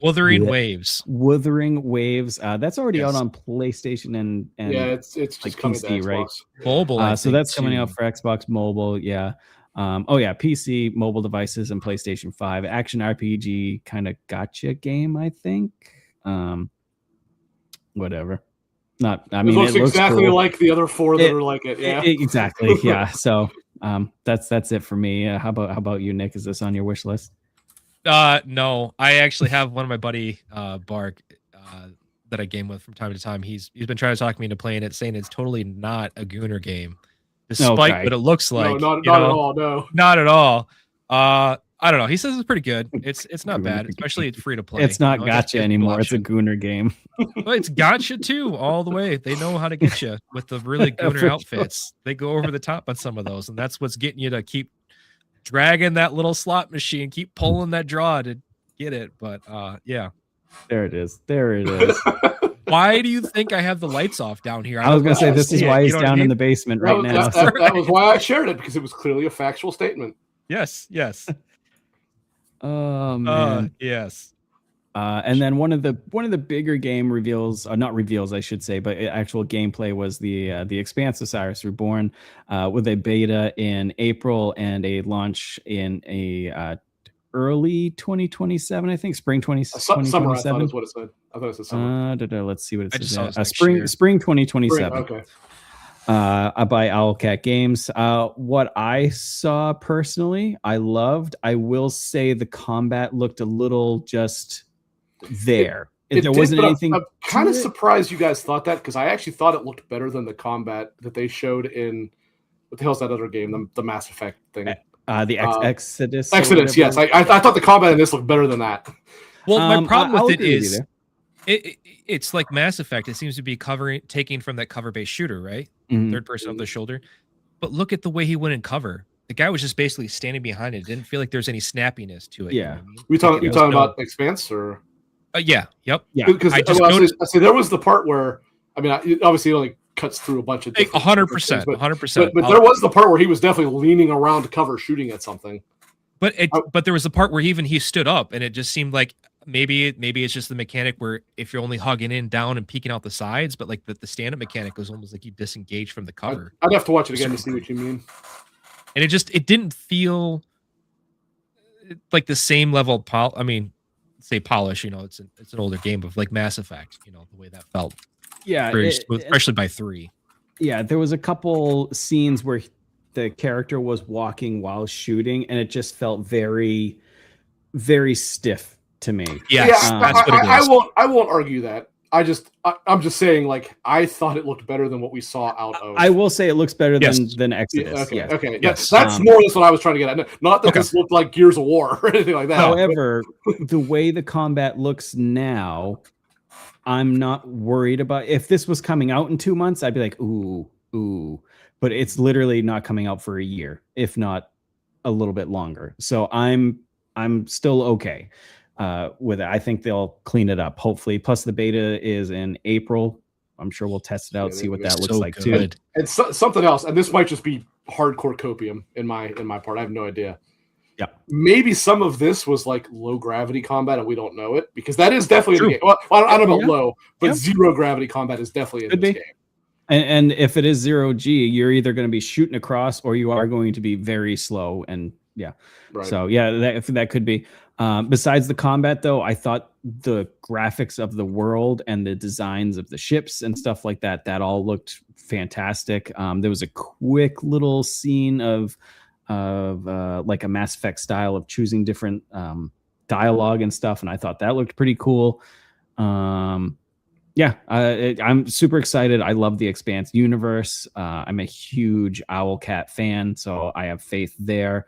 Wuthering Waves. Wuthering Waves. That's already out on PlayStation and it's just like coming PC, to right? Mobile. So that's coming out for Xbox Mobile. Yeah. PC, mobile devices, and PlayStation 5. Action RPG kind of gotcha game, I think. Whatever. It looks exactly cool. Like the other four that are like it. Yeah, exactly. Yeah. So that's it for me. How about you, Nick? Is this on your wish list? No, I actually have one of my buddy Bark that I game with from time to time. He's been trying to talk me into playing it, saying it's totally not a Gooner game, despite what it looks like. No, not at all. No, not at all. I don't know. He says it's pretty good. It's not bad, especially it's free to play. It's not gotcha anymore. It's a Gooner game. Well, it's gotcha too, all the way. They know how to get you with the really Gooner outfits. They go over the top on some of those, and that's what's getting you to keep dragging that little slot machine, keep pulling that draw to get it. But yeah. There it is. Why do you think I have the lights off down here? I was going to say, this is why he's down in the basement right now. That was why I shared it, because it was clearly a factual statement. Yes. Oh man. Yes. And then one of the bigger game reveals, not reveals, I should say, but actual gameplay was the Expanse Osiris Reborn, with a beta in April and a launch in a early 2027, I think, spring 2027. Summer, I thought is what it said. I thought it said summer. Let's see what it says. Spring 2027. Okay. By Owlcat Games. What I saw personally, I loved. I will say the combat looked a little just there. There wasn't anything. I'm kind of surprised you guys thought that, because I actually thought it looked better than the combat that they showed in what the hell's that other game, the Mass Effect thing. The Exodus. Exodus, yes. I thought the combat in this looked better than that. Well, my problem with it is it's like Mass Effect. It seems to be taking from that cover-based shooter, right? Mm-hmm. Third person over the shoulder. But look at the way he went in cover. The guy was just basically standing behind it. It didn't feel like there's any snappiness to it. Yeah. You talking about Expanse or? Yeah. Yep. Yeah. Because I say there was the part where I mean, obviously it only cuts through a bunch of 100%, 100%. But there was the part where he was definitely leaning around to cover, shooting at something. But there was the part where he stood up, and it just seemed like maybe it's just the mechanic where if you're only hugging in down and peeking out the sides, but like the stand up mechanic was almost like you disengaged from the cover. I'd have to watch it again to see what you mean. And it didn't feel like the same level of polish. It's an older game of like Mass Effect. The way that felt. Yeah, especially by 3. Yeah, there was a couple scenes where the character was walking while shooting, and it just felt very, very stiff to me. Yes, that's what it is. I won't argue that. I'm just saying, like, I thought it looked better than what we saw out of. I will say it looks better than Exodus. Yeah, okay. Yes. That's more or less what I was trying to get at. Not that this looked like Gears of War or anything like that. However, the way the combat looks now, I'm not worried about. If this was coming out in 2 months, I'd be like, ooh. But it's literally not coming out for a year, if not a little bit longer. So I'm still okay with it. I think they'll clean it up, hopefully. Plus, the beta is in April. I'm sure we'll test it out, see what that looks like too. And something else, and this might just be hardcore copium in my part. I have no idea. Yeah, maybe some of this was like low gravity combat, and we don't know it, because that is definitely in the game. Well, I don't know about low, but zero gravity combat is definitely in this game. And if it is 0G, you're either going to be shooting across, or you are going to be very slow. And right. So that could be. Besides the combat, though, I thought the graphics of the world and the designs of the ships and stuff like that all looked fantastic. There was a quick little scene of like a Mass Effect style of choosing different dialogue and stuff, and I thought that looked pretty cool. I'm super excited. I love the Expanse universe. I'm a huge Owlcat fan, so I have faith there.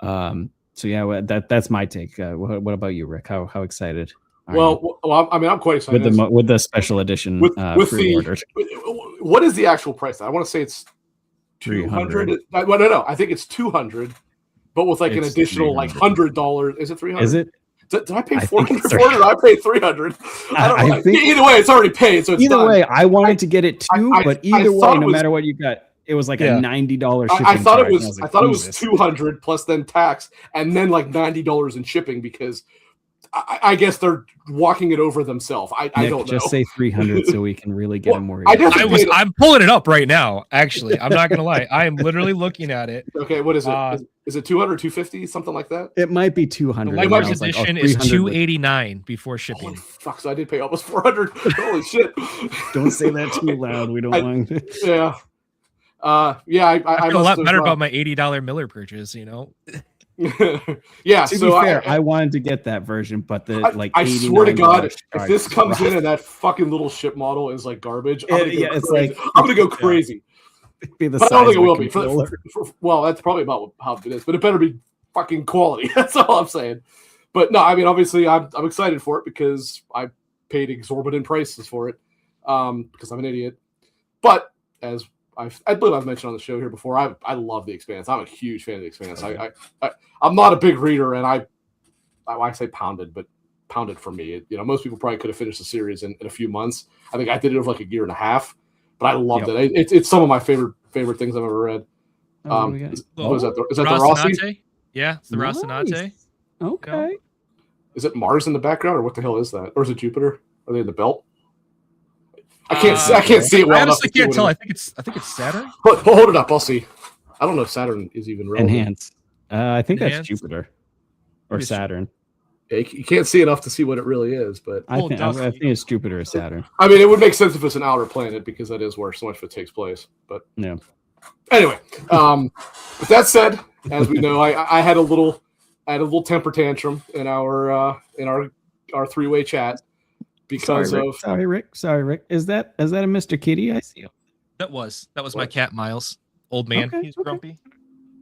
That's my take. What about you, Rick? How excited? Well, I mean, I'm quite excited with the special edition with pre-ordered. What is the actual price? I want to say it's 200. No, I think it's 200, but with like an additional like $100. Is it 300? Is it? Did I pay 400 for it, or I paid 300? I don't know. Think, either way, it's already paid. So it's either done. way, I wanted to get it too, but either way, no matter what you got, it was like a $90 shipping. I thought charge. I thought it was 200 plus then tax, and then like $90 in shipping, because I guess they're walking it over themselves. I don't know. Just say 300 so we can really get them worried. I'm pulling it up right now. Actually, I'm not gonna lie. I am literally looking at it. Okay, what is it? Is it 200, 250, something like that? It might be 200. The Limited edition is 289 before shipping. Holy fuck! So I did pay almost 400. Holy shit! Don't say that too loud. We don't want. Yeah. I feel a lot better about my $80 Miller purchase. Yeah. To be fair, I wanted to get that version, but I swear to God, if this comes in and that fucking little ship model is like garbage, I'm gonna go crazy. But I don't think it will be. Well, that's probably about how it is, but it better be fucking quality. That's all I'm saying. But no, I mean, obviously, I'm excited for it because I paid exorbitant prices for it because I'm an idiot. But as I believe I've mentioned on the show here before, I love the Expanse. I'm a huge fan of the Expanse. I'm not a big reader, and I say pounded, but pounded for me. Most people probably could have finished the series in a few months. I think I did it over like a year and a half, but I loved it. It's some of my favorite things I've ever read. Is that the Rossi? Yeah, it's the Rocinante. Okay. Is it Mars in the background, or what the hell is that? Or is it Jupiter? Are they in the belt? I can't see it well. I honestly can't tell. I think it's Saturn. Hold it up. I'll see. I don't know if Saturn is even relevant. Enhance. I think that's Jupiter or Saturn. Yeah, you can't see enough to see what it really is, but I think it's Jupiter or Saturn. I mean, it would make sense if it's an outer planet, because that is where so much of it takes place. But yeah. Anyway, with that said, as we know, I had a little temper tantrum in our three-way chat. Because sorry, Rick. Is that a Mr. Kitty? I see him. That was my cat Miles. Old man. Okay, he's grumpy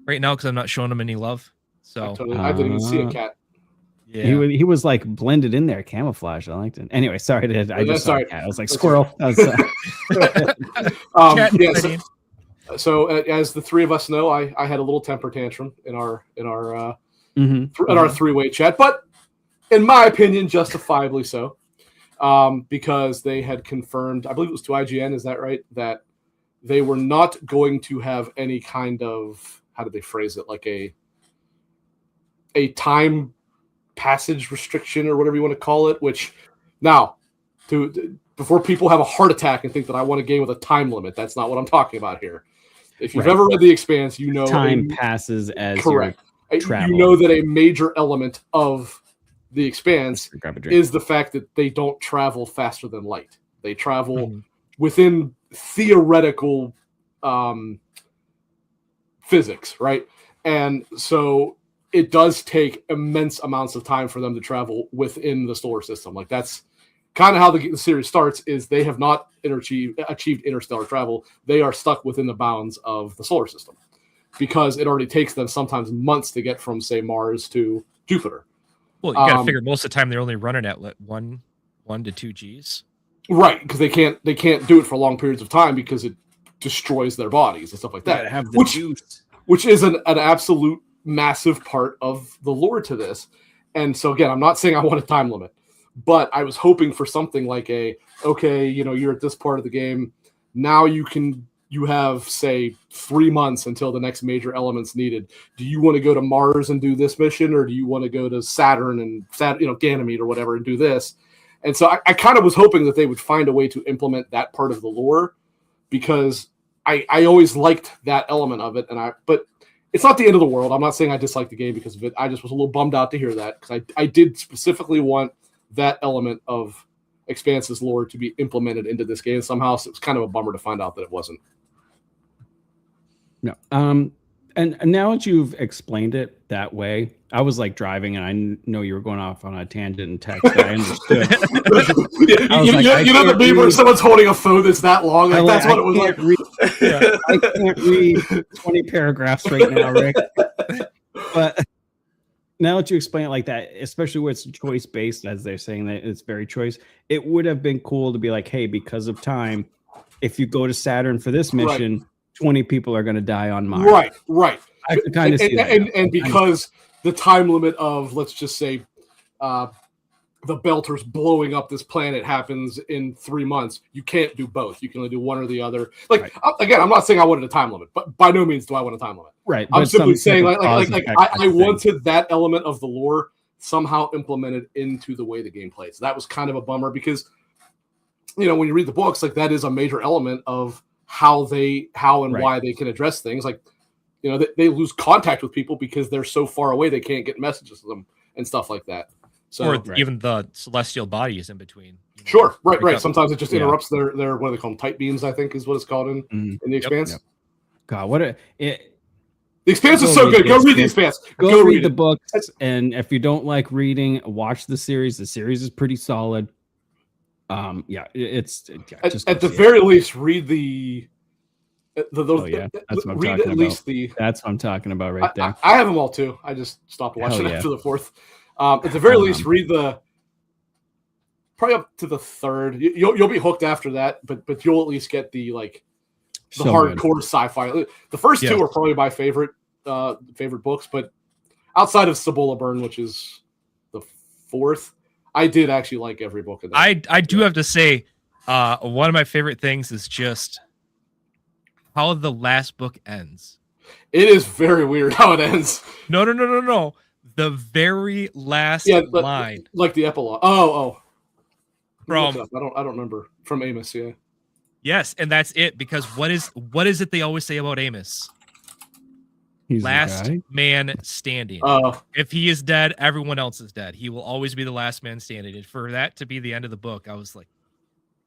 right now because I'm not showing him any love. So I didn't even see a cat. Yeah, he was like blended in there, camouflage. I liked it. Anyway, sorry. I just saw a cat. I was like squirrel. So as the three of us know, I had a little temper tantrum in our three-way chat, but in my opinion, justifiably so. because they had confirmed, I believe it was to IGN, is that right? That they were not going to have any kind of, how did they phrase it? Like a time passage restriction or whatever you want to call it, which now before people have a heart attack and think that I want a game with a time limit, that's not what I'm talking about here. If you've ever read The Expanse, you know time passes as correct. Travel. You know that a major element of The Expanse is the fact that they don't travel faster than light. They travel within theoretical physics, right? And so it does take immense amounts of time for them to travel within the solar system. Like that's kind of how the series starts, is they have not achieved interstellar travel. They are stuck within the bounds of the solar system because it already takes them sometimes months to get from, say, Mars to Jupiter. Well, you got to figure most of the time they're only running at 1 to 2 Gs. Right, because they can't do it for long periods of time because it destroys their bodies and stuff like that. Have the juice. Which is an absolute massive part of the lore to this. And so again, I'm not saying I want a time limit, but I was hoping for something like you're at this part of the game. Now you have, say, 3 months until the next major element's needed. Do you want to go to Mars and do this mission, or do you want to go to Saturn and Ganymede or whatever and do this? And so I kind of was hoping that they would find a way to implement that part of the lore, because I always liked that element of it. But it's not the end of the world. I'm not saying I dislike the game because of it. I just was a little bummed out to hear that, because I did specifically want that element of Expanse's lore to be implemented into this game somehow. So it was kind of a bummer to find out that it wasn't. No. And now that you've explained it that way, I was like driving, and I know you were going off on a tangent and text. I understood. You know the meme where someone's holding a phone that's that long? Like, that's what it was like. I can't read 20 paragraphs right now, Rick. But now that you explain it like that, especially where it's choice-based, as they're saying that it's very choice, it would have been cool to be like, hey, because of time, if you go to Saturn for this mission, 20 people are going to die on Mars. Right. I could kind of see that. And because the time limit of, let's just say, the Belters blowing up this planet happens in 3 months, you can't do both. You can only do one or the other. Again, I'm not saying I wanted a time limit, but by no means do I want a time limit. Right. I'm simply saying, I wanted that element of the lore somehow implemented into the way the game plays. That was kind of a bummer because, when you read the books, like, that is a major element of how and why they can address things. Like, they lose contact with people because they're so far away they can't get messages to them and stuff like that. So, or even the celestial bodies in between. Sure, right. Sometimes it just interrupts their what do they call them? Tight beams, I think is what it's called in the Expanse. Yep. God, the Expanse is so good. Go read the Expanse. Go read the books, and if you don't like reading, watch the series. The series is pretty solid. It's at the very least, read that's what I'm talking about. That's what I'm talking about right there. I have them all too. I just stopped watching after the 4th. At the very least, read probably up to the 3rd. You'll be hooked after that, but you'll at least get the hardcore sci-fi. The first 2 are probably my favorite books, but outside of Cibola Burn, which is the 4th, I did actually like every book of that. I do have to say, one of my favorite things is just how the last book ends. It is very weird how it ends. No. The very last line, like the epilogue. Oh. From I don't remember. From Amos, yeah. Yes, and that's it. Because what is it they always say about Amos? He's last man standing. If he is dead, everyone else is dead. He will always be the last man standing. And for that to be the end of the book, I was like,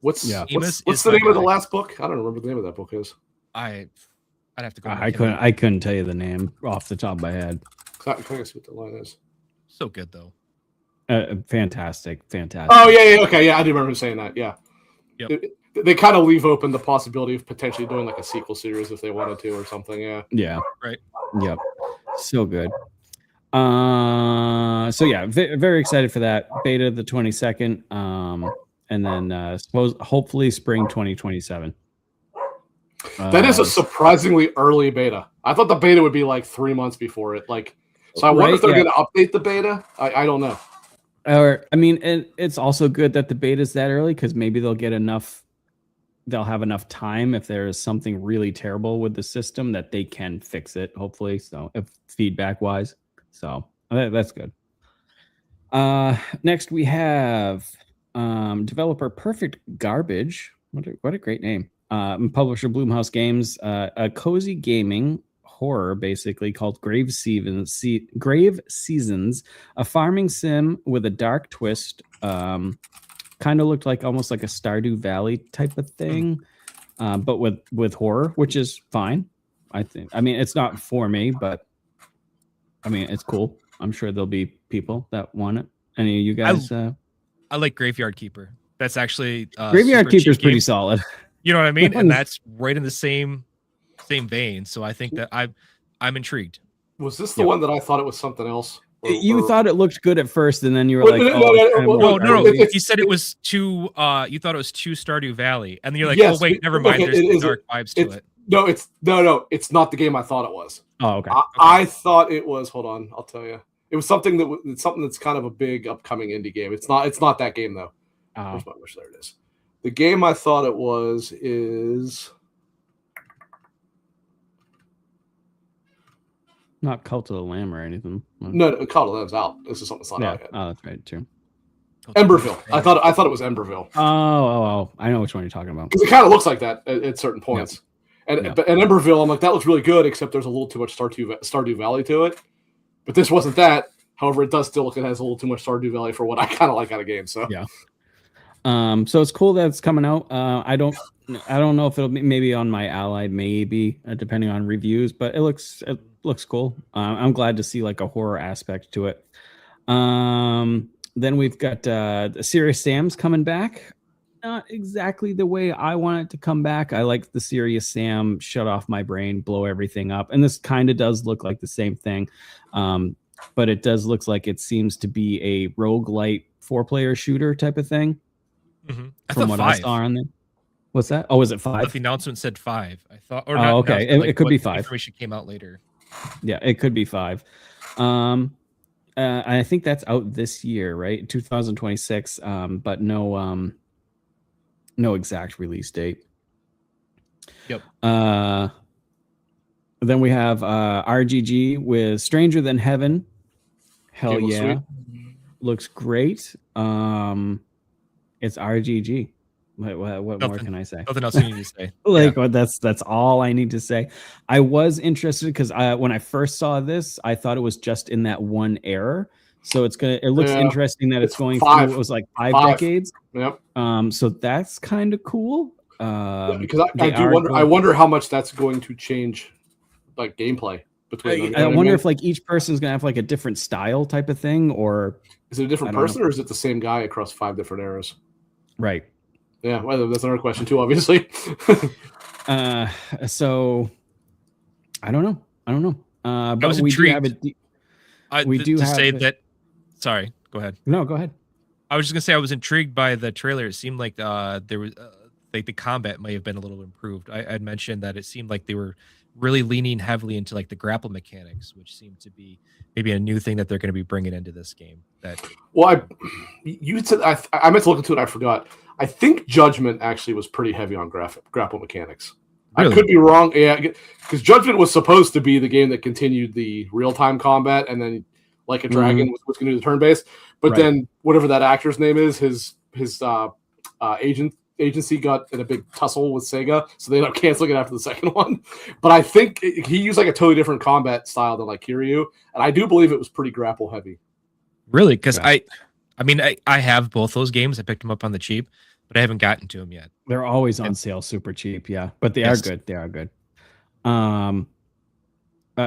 what's the name of the last book? I don't remember the name of that book is. I'd have to go. I couldn't tell you the name off the top of my head. I can see what the line is. So good though. Fantastic. Oh yeah, okay, yeah, I do remember saying that. Yeah. Yep. They kind of leave open the possibility of potentially doing like a sequel series if they wanted to or something. Yeah. Yeah. Right. Yep. So good. So yeah, very excited for that beta the 22nd. And then hopefully spring 2027. That is a surprisingly early beta. I thought the beta would be like 3 months before it. So I wonder if they're going to update the beta. I don't know. Or I mean, it's also good that the beta is that early because maybe they'll get enough. They'll have enough time if there is something really terrible with the system that they can fix it. Hopefully, so if feedback wise, so that's good. Next we have developer Perfect Garbage. What a great name. Publisher Bloomhouse Games, a cozy gaming horror basically called Grave Seasons, a farming sim with a dark twist. Kind of looked like almost like a Stardew Valley type of thing, but with horror, which is fine. I think. I mean, it's not for me, but I mean, it's cool. I'm sure there'll be people that want it. Any of you guys? I like Graveyard Keeper. That's actually Graveyard Keeper is pretty solid. You know what I mean? And that's right in the same vein. So I think that I'm intrigued. Was this the one that I thought it was something else? You thought it looked good at first, and then you were like, no. You said it was too. You thought it was too Stardew Valley, and then you're like, oh wait, never mind. There's dark vibes to it. No, it's not the game I thought it was. Oh, okay. I thought it was. Hold on, I'll tell you. It was something that's kind of a big upcoming indie game. It's not that game though. Where's my wish? There it is. The game I thought it was is not Cult of the Lamb or anything. No, Cult of the Lamb's out. This is something that's not out yet. Oh, that's right too. Emberville. I thought it was Emberville. Oh, I know which one you're talking about. Because it kind of looks like that at certain points. Yep. And Emberville, I'm like, that looks really good, except there's a little too much Stardew Valley to it. But this wasn't that. However, it does still look like it has a little too much Stardew Valley for what I kind of like out of games. So yeah. So it's cool that it's coming out. I don't know if it'll be maybe on my Ally, maybe depending on reviews, but it looks cool. I'm glad to see like a horror aspect to it. Then we've got the Serious Sam's coming back. Not exactly the way I want it to come back. I like the Serious Sam, shut off my brain, blow everything up, and this kind of does look like the same thing. But it does look like it seems to be a roguelite 4-player shooter type of thing. Mm-hmm. From what 5. I saw on there. What's that? Oh, was it 5? The announcement said 5. I thought. Or not, okay. It could be 5. Information came out later. Yeah, it could be 5. I think that's out this year, right? 2026. But no exact release date. Yep. Then we have RGG with Stranger Than Heaven. Hell yeah. Sweet. Looks great. It's RGG. What more can I say? Nothing else you need to say. That's all I need to say. I was interested because when I first saw this, I thought it was just in that one era. So it looks interesting that it's going 5. through. It was like 5 decades. Yep. So that's kind of cool. Because I wonder how much that's going to change, like gameplay between them. I wonder if like each person's gonna have like a different style type of thing, or is it a different person, or is it the same guy across 5 different eras? Right. Yeah, well, that's another question too, obviously. So I don't know. But I was intrigued. Sorry, go ahead. No, go ahead. I was just gonna say I was intrigued by the trailer. It seemed like there was like the combat may have been a little improved. I'd mentioned that it seemed like they were really leaning heavily into like the grapple mechanics, which seemed to be maybe a new thing that they're going to be bringing into this game. You said I meant to look into it. I forgot. I think Judgment actually was pretty heavy on grapple mechanics. Really? I could be wrong. Yeah, because Judgment was supposed to be the game that continued the real-time combat, and then Like a Dragon was going to do the turn-based. But then whatever that actor's name is, his agency got in a big tussle with Sega, so they ended up canceling it after the second one. But I think he used like a totally different combat style than like Kiryu, and I do believe it was pretty grapple heavy. Really? Because I have both those games. I picked them up on the cheap, but I haven't gotten to them yet. They're always on sale, super cheap. Yeah, but they are good. They are good.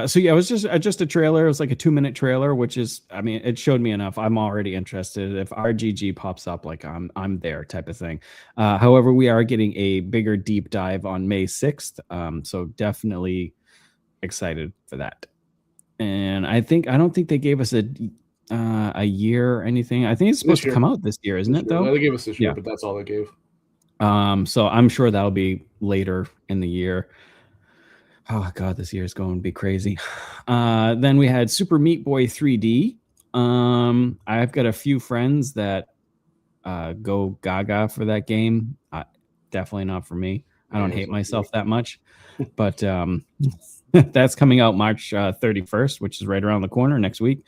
So yeah, it was just a trailer. It was like a 2-minute trailer, which is, I mean, it showed me enough. I'm already interested. If RGG pops up, like I'm there type of thing. However, we are getting a bigger deep dive on May 6th. So definitely excited for that. And I don't think they gave us a year or anything. I think it's supposed to come out this year, isn't it though? No, they gave us this year, but that's all they gave. So I'm sure that'll be later in the year. Oh God, this year is going to be crazy. Then we had Super Meat Boy 3D. I've got a few friends that go gaga for that game. Definitely not for me. I don't hate myself that much, but that's coming out March 31st, which is right around the corner next week.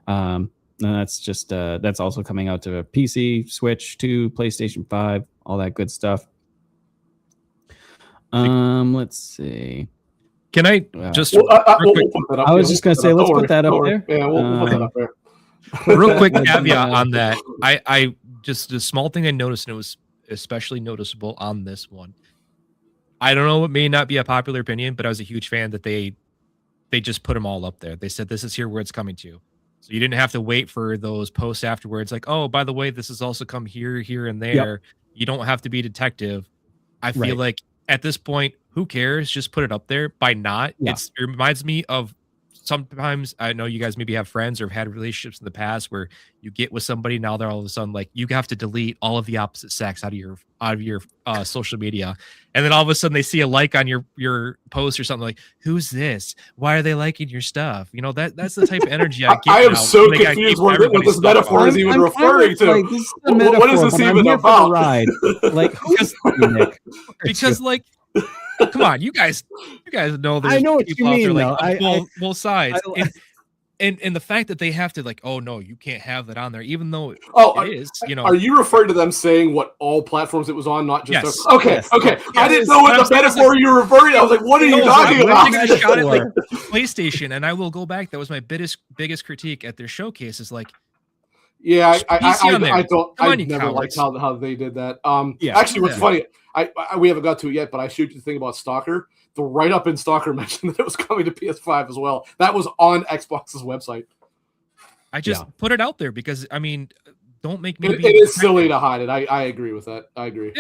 And that's just that's also coming out to PC, Switch 2, PlayStation 5, all that good stuff. Let's see. Can I just I was just gonna say, let's put that up there. Yeah, we'll put that up there. Real quick caveat on that. I just a small thing I noticed, and it was especially noticeable on this one. I don't know, it may not be a popular opinion, but I was a huge fan that they just put them all up there. They said this is here where it's coming to. So you didn't have to wait for those posts afterwards, like, oh, by the way, this has also come here, here, and there. Yep. You don't have to be a detective. I feel like at this point, who cares? Just put it up there. By not, it reminds me of sometimes, I know you guys maybe have friends or have had relationships in the past where you get with somebody, now they're all of a sudden like, you have to delete all of the opposite sex out of your social media, and then all of a sudden they see a like on your post or something, like, who's this? Why are they liking your stuff? You know, that's the type of energy I get. I am so confused what this metaphor is even referring to. Like, this is a metaphor, what is this even about? Like, because like, come on, you guys know. I know what you mean, though. Like, both sides, and the fact that they have to, like, oh no, you can't have that on there, even though it is. You know, are you referring to them saying what all platforms it was on, not just? Yes. Okay. Yes. I didn't know what the metaphor you were referring to. I was like, what are you talking about? I shot it like PlayStation, and I will go back. That was my biggest critique at their showcase. Is like, yeah, I never liked how they did that. Actually, what's funny, we haven't got to it yet, but I showed you the thing about Stalker. The write-up in Stalker mentioned that it was coming to PS5 as well. That was on Xbox's website. I just put it out there because, I mean, don't make me. It is silly to hide it. I agree with that. I agree.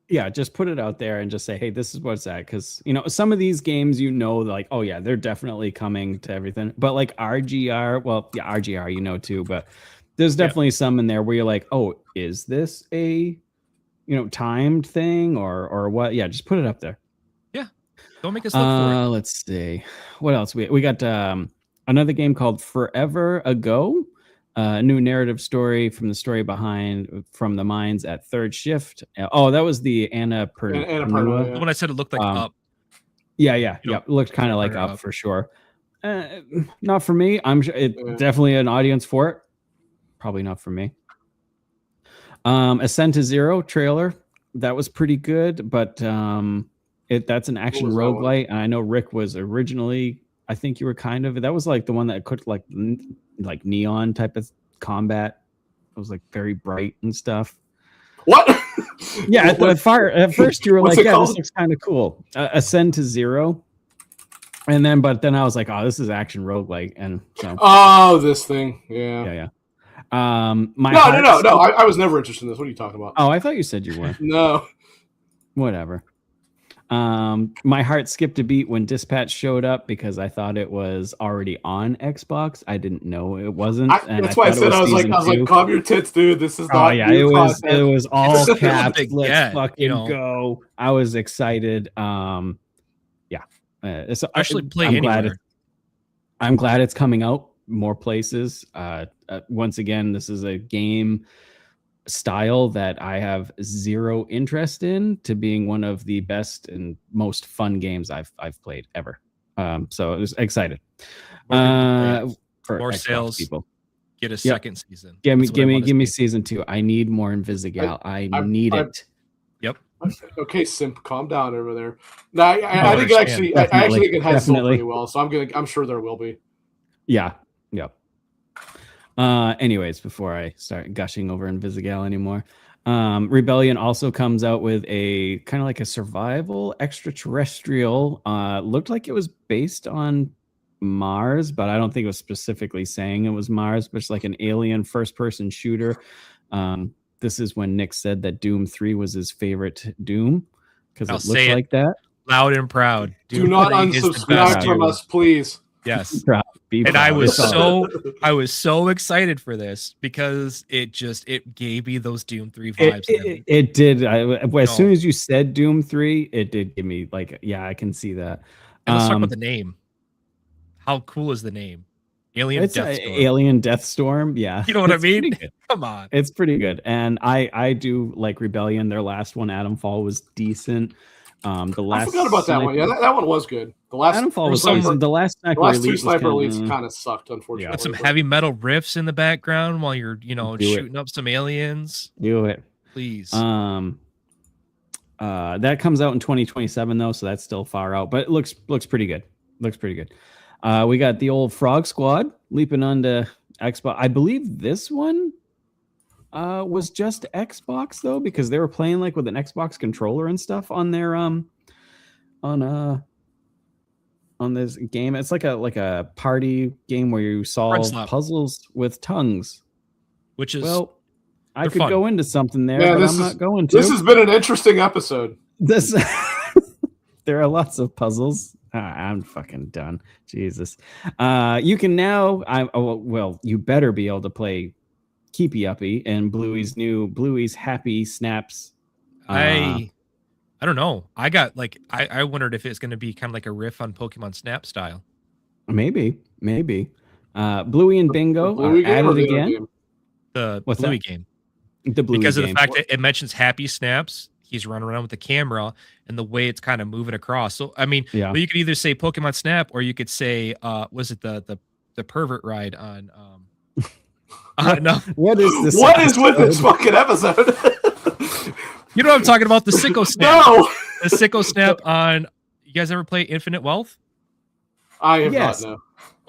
Yeah, just put it out there and just say, hey, this is what's at. Because, you know, some of these games, you know, like, oh yeah, they're definitely coming to everything. But like RGR, RGR, you know, too. But there's definitely some in there where you're like, oh, is this a, you know, timed thing or what? Yeah, just put it up there. Yeah, don't make us look for it. Let's see, what else we got. Another game called Forever Ago, a new narrative story from the story behind From the Minds at Third Shift. Oh, that was the Annapurna. The one I said it looked like Up. Yeah, it looked kind of like Up for sure. Not for me. I'm sure definitely an audience for it. Probably not for me. Ascent to Zero trailer, that was pretty good, but that's an action roguelite. And I know Rick was originally, I think you were kind of, that was like the one that could like neon type of combat. It was like very bright and stuff. What? Yeah, at first you were like, yeah, this looks kind of cool. Ascend to Zero. But then I was like, oh, this is action roguelite. And so this thing. Yeah. No. I was never interested in this. What are you talking about? Oh, I thought you said you were. No. Whatever. My heart skipped a beat when Dispatch showed up because I thought it was already on Xbox. I didn't know it wasn't. That's why I said I was like, calm your tits, dude. This is not. Oh yeah, it was all caps. Let's fucking go. I was excited. So actually play anywhere. I'm glad it's coming out more places. Once again, this is a game style that I have zero interest in, to being one of the best and most fun games I've played ever. So I was excited. For more Xbox sales, people. Get a second season. Give me season 2. I need more Invisigal. I need it. Yep. Okay, simp, calm down over there. No, I think I actually think it has sold pretty well, so I'm sure there will be. Yeah. Yep. Anyways, before I start gushing over Invisigal anymore, Rebellion also comes out with a kind of like a survival extraterrestrial. Looked like it was based on Mars, but I don't think it was specifically saying it was Mars, but it's like an alien first-person shooter. This is when Nick said that Doom 3 was his favorite Doom because it looks like that. Loud and proud. Do not unsubscribe from us, please. Yes. And I was so excited for this because it gave me those Doom 3 vibes. It did. As soon as you said Doom 3, it did give me like, yeah, I can see that. And let's talk about the name. How cool is the name? Alien It's Death Storm. Alien Death Storm. Yeah. You know what I It's mean? pretty good. Come on. It's pretty good. And I do like Rebellion. Their last one, Atom Fall, was decent. The last I forgot about that one. Yeah, that one was good. The last Atom Fall was some- decent. The last Sniper the last Elite two was Sniper kinda- Elites kind of sucked, unfortunately. Put some but- heavy metal riffs in the background while you're, Do it. shooting up some aliens. Do it. Please. That comes out in 2027 though, so that's still far out, but it looks pretty good. Looks pretty good. We got the old Frog Squad leaping onto Xbox. I believe this one was just Xbox though, because they were playing like with an Xbox controller and stuff on their on this game. It's like a party game where you solve Slap. puzzles with tongues. Which is Well, I they're could fun. go into something there, Yeah, but this I'm is- not going to. This has been an interesting episode. This there are lots of puzzles. I'm fucking done. Jesus. You can now you better be able to play Keepy Uppy and Bluey's Happy Snaps. I don't know. I wondered if it's going to be kind of like a riff on Pokemon Snap style. Maybe. Bluey and Bingo The Bluey are game or added the other again. game? The What's Bluey that? game. The Bluey Because game. of the fact that it mentions Happy Snaps. He's running around with the camera and the way it's kind of moving across. So, I mean, Yeah. you could either say Pokemon Snap or you could say, was it the pervert ride on, no, What is this? What is with this episode? fucking episode? you know what I'm talking about? The Sicko Snap. No, The Sicko Snap on, you guys ever play Infinite Wealth? I have Yes. not. No.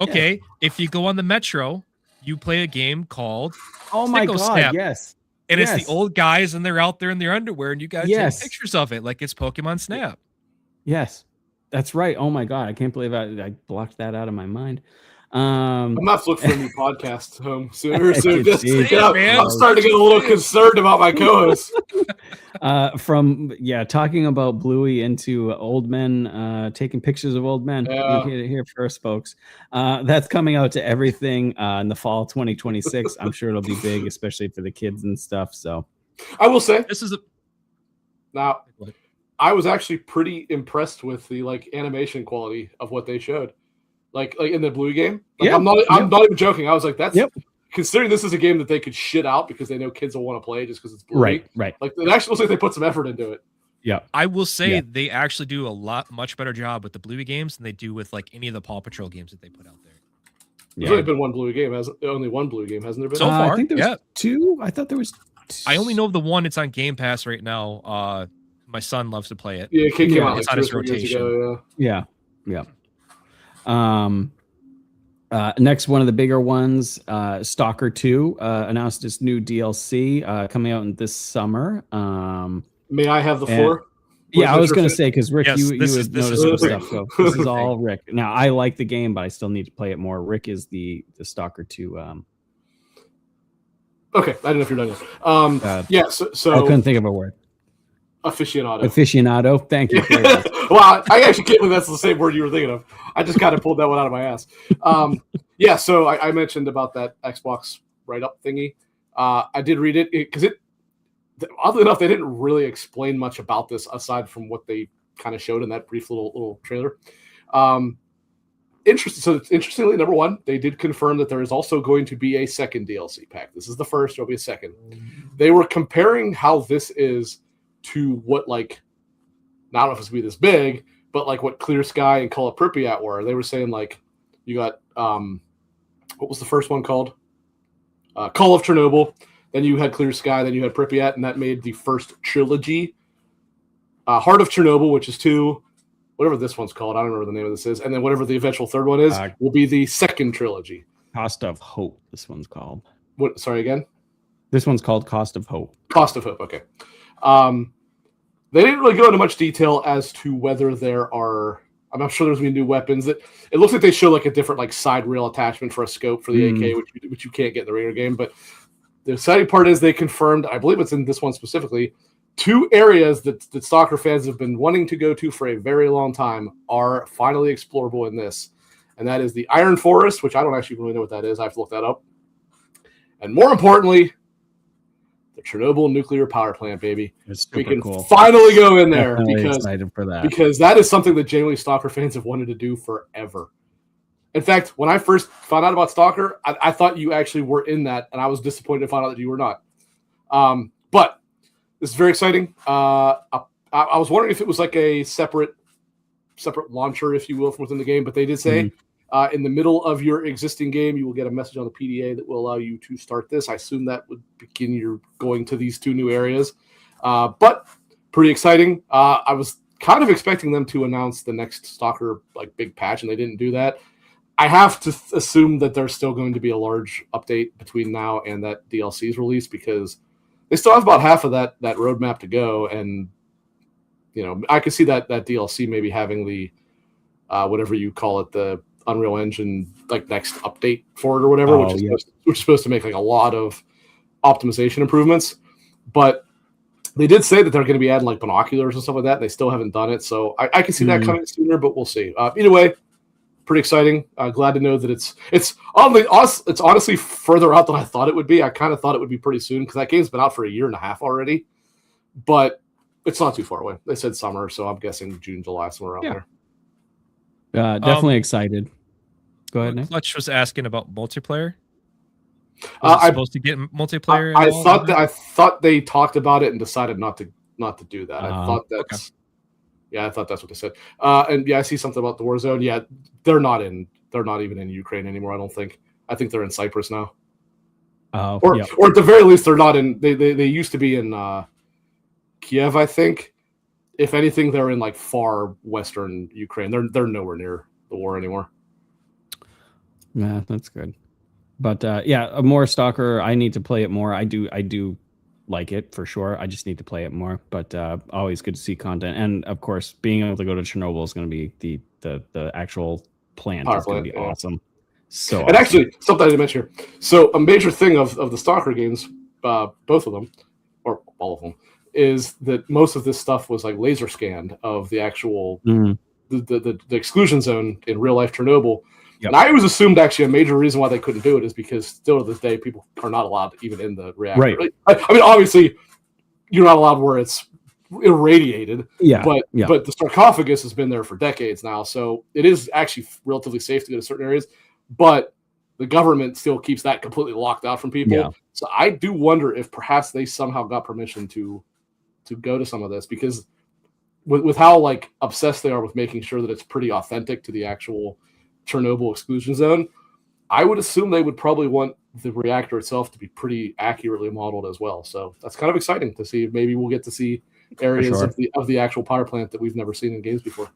Okay. If you go on the Metro, you play a game called, Oh my Sicko god, Snap. yes. and it's Yes. the old guys and they're out there in their underwear and you guys Yes. take pictures of it like it's Pokemon Snap. Yes. That's right. Oh my god, I can't believe I blocked that out of my mind. I'm not looking for a new podcast home I sooner or soon. can Just, see you know, man. I'm starting to get a little concerned about my co-host. Talking about Bluey into old men taking pictures of old men. Yeah. You hear it first, folks. That's coming out to everything in the fall 2026. I'm sure it'll be big, especially for the kids and stuff. So I will say This is a now, What? I was actually pretty impressed with the animation quality of what they showed, like in the Blue game. Like, Yeah. I'm not even joking. I was like, that's Yep. considering this is a game that they could shit out because they know kids will want to play just because it's Blue. right. Like it actually looks like they put some effort into it. Yeah. I will say Yeah. they actually do a much better job with the Bluey games than they do with like any of the Paw Patrol games that they put out there. There's Yeah. only been one Blue game, only one Blue game, hasn't there been? So far, I think there was yeah. 2. I thought there was. I only know of the one that's on Game Pass right now. My son loves to play it. Yeah, it came Yeah, out it's like on 2 its or 3 years rotation. ago. Yeah. Next one of the bigger ones, Stalker 2 announced its new DLC coming out in this summer. May I have the And- floor? Yeah, I was going to Retrofit? say because Rick, Yes, you this would is- this notice is some Rick. stuff. So this is all Rick. Now I like the game, but I still need to play it more. Rick is the Stalker 2. Okay, I don't know if you're done yet. Yeah, I so couldn't think of a word. aficionado. Aficionado. Thank you. Very much. Well, I actually can't believe that's the same word you were thinking of. I just kind of pulled that one out of my ass. Yeah, so I mentioned about that Xbox write-up thingy. I did read it because oddly enough, they didn't really explain much about this aside from what they kind of showed in that brief little trailer. Interestingly, number one, they did confirm that there is also going to be a second DLC pack. This is the first, there'll be a second. They were comparing how this is to what, like, I don't know if it's going to be this big, but like what Clear Sky and Call of Pripyat were. They were saying, like, you got, what was the first one called? Call of Chernobyl. Then you had Clear Sky, then you had Pripyat, and that made the first trilogy. Heart of Chernobyl, which is 2, whatever this one's called. I don't remember the name of this is. And then whatever the eventual third one is will be the second trilogy. Cost of Hope. This one's called. What? Sorry, again? This one's called Cost of Hope. Cost of Hope, okay. They didn't really go into much detail as to whether there are. I'm sure there's going to be new weapons. It looks like they show like a different like side rail attachment for a scope for the AK, which you can't get in the regular game. But the exciting part is they confirmed, I believe it's in this one specifically, 2 areas that Stalker fans have been wanting to go to for a very long time are finally explorable in this. And that is the Iron Forest, which I don't actually really know what that is. I have to look that up. And more importantly, the Chernobyl nuclear power plant, baby. It's We super can cool. finally go in there Definitely excited for that. because that is something that genuinely Stalker fans have wanted to do forever. In fact, when I first found out about Stalker, I thought you actually were in that, and I was disappointed to find out that you were not. But this is very exciting. I was wondering if it was like a separate launcher, if you will, from within the game, but they did say in the middle of your existing game, you will get a message on the PDA that will allow you to start this. I assume that would begin your going to these 2 new areas. But pretty exciting. I was kind of expecting them to announce the next Stalker like big patch, and they didn't do that. I have to assume that there's still going to be a large update between now and that DLC's release, because they still have about half of that roadmap to go, and I could see that DLC maybe having the whatever you call it, the Unreal Engine like next update for it or whatever, which is supposed to make like a lot of optimization improvements. But they did say that they're going to be adding like binoculars and stuff like that. And they still haven't done it, so I can see that coming sooner, but we'll see. Either way, pretty exciting. Glad to know that it's honestly further out than I thought it would be. I kind of thought it would be pretty soon because that game's been out for 1.5 years already, but it's not too far away. They said summer, so I'm guessing June, July, somewhere around there. Definitely excited. Go ahead, Nick. Clutch was asking about multiplayer. Was supposed to get multiplayer? I thought they talked about it and decided not to do that. I thought that's I thought that's what they said. And I see something about the Warzone. Yeah, they're not even in Ukraine anymore. I don't think. I think they're in Cyprus now. Or at the very least, they're not in. They used to be in Kiev, I think. If anything, they're in like far western Ukraine. They're nowhere near the war anymore. Yeah, that's good. But a more Stalker. I need to play it more. I do like it for sure. I just need to play it more. But always good to see content, and of course, being able to go to Chernobyl is going to be the actual plant is going to be awesome. So, and actually, something I didn't mention here. So, a major thing of the Stalker games, both of them, or all of them, is that most of this stuff was like laser scanned of the actual the exclusion zone in real life Chernobyl. Yep. And I always assumed actually a major reason why they couldn't do it is because still to this day people are not allowed even in the reactor. Right. I mean, obviously you're not allowed where it's irradiated. But the sarcophagus has been there for decades now, so it is actually relatively safe to go to certain areas. But the government still keeps that completely locked out from people. Yeah. So I do wonder if perhaps they somehow got permission to go to some of this, because with how like obsessed they are with making sure that it's pretty authentic to the actual Chernobyl exclusion zone, I would assume they would probably want the reactor itself to be pretty accurately modeled as well. So that's kind of exciting to see. Maybe we'll get to see areas of the actual power plant that we've never seen in games before.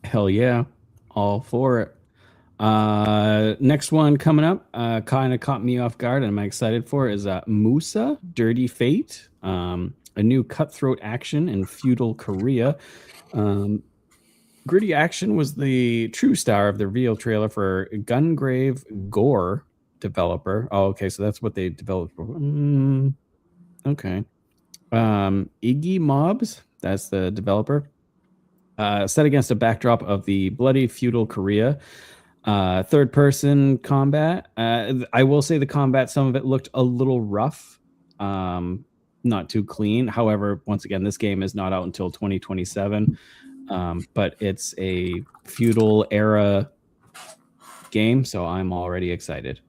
Hell yeah, all for it. Next one coming up, kind of caught me off guard, and I'm excited for is Musa Dirty Fate, a new cutthroat action in feudal Korea. Gritty action was the true star of the reveal trailer for Gungrave Gore developer. Oh, okay, so that's what they developed for. Okay. Iggy Mobs, that's the developer. Set against a backdrop of the bloody feudal Korea. Third-person combat. I will say the combat, some of it looked a little rough. Not too clean. However, once again, this game is not out until 2027. But it's a feudal era game, so I'm already excited.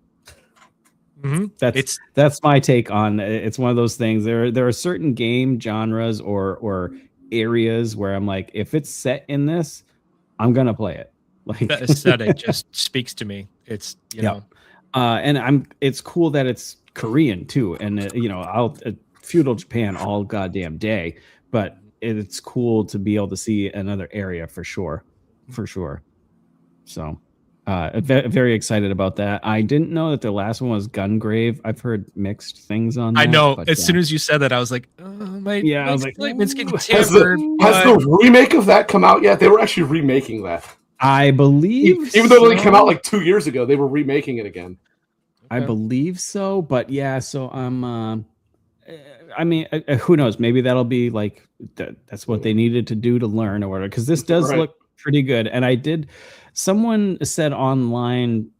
That's my take on it. It's one of those things. There are certain game genres or areas where I'm like, if it's set in this, I'm gonna play it. Like the aesthetic just speaks to me. It's and it's cool that it's Korean too, and I'll feudal Japan all goddamn day, but it's cool to be able to see another area for sure. So very excited about that. I didn't know that the last one was Gungrave. I've heard mixed things on that. I know. But, as soon as you said that, I was like, my excitement's getting tempered. Has the remake of that come out yet? They were actually remaking that. I believe even though it only came out like 2 years ago, they were remaking it again. I believe so, but yeah, so I'm I mean, who knows? Maybe that'll be like that's what they needed to do to learn or whatever. Because this does look pretty good. And someone said online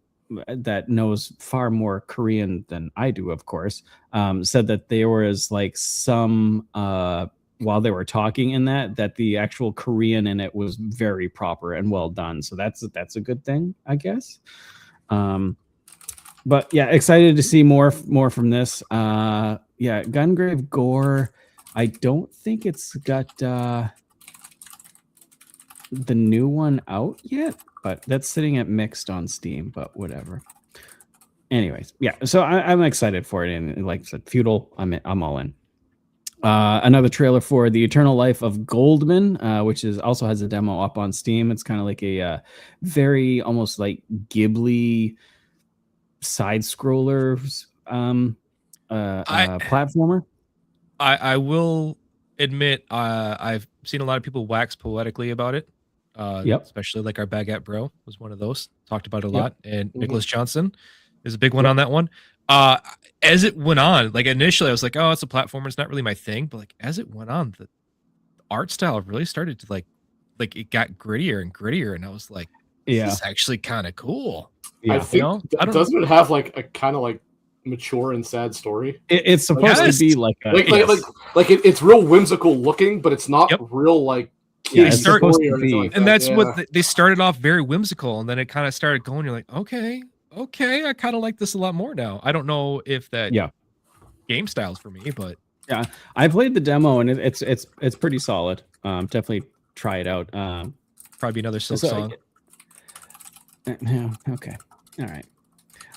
that knows far more Korean than I do, of course, said that there was like some while they were talking in that the actual Korean in it was very proper and well done. So that's a good thing, I guess. But yeah, excited to see more from this. Yeah, Gungrave Gore. I don't think it's got the new one out yet, but that's sitting at mixed on Steam. But whatever. Anyways, yeah. So I'm excited for it, and like I said, Feudal. I'm all in. Another trailer for The Eternal Life of Goldman, which also has a demo up on Steam. It's kind of like a very almost like Ghibli side scroller platformer. I will admit I've seen a lot of people wax poetically about it. Especially like our Baguette Bro was one of those, talked about it a lot, and Nicholas Johnson is a big one on that one. As it went on, like initially I was like, oh, it's a platformer, it's not really my thing, but like as it went on, the art style really started to like it got grittier and grittier, and I was like, this is actually kind of cool. I think doesn't it have like a kind of like mature and sad story? It's supposed to be like it's real whimsical looking, but it's not real like it's supposed to be. And that's what they started off very whimsical, and then it kind of started going. You're like, okay, I kind of like this a lot more now. I don't know if that game style's for me, but yeah, I played the demo and it's pretty solid. Definitely try it out. Probably another Silk song. No, okay, all right.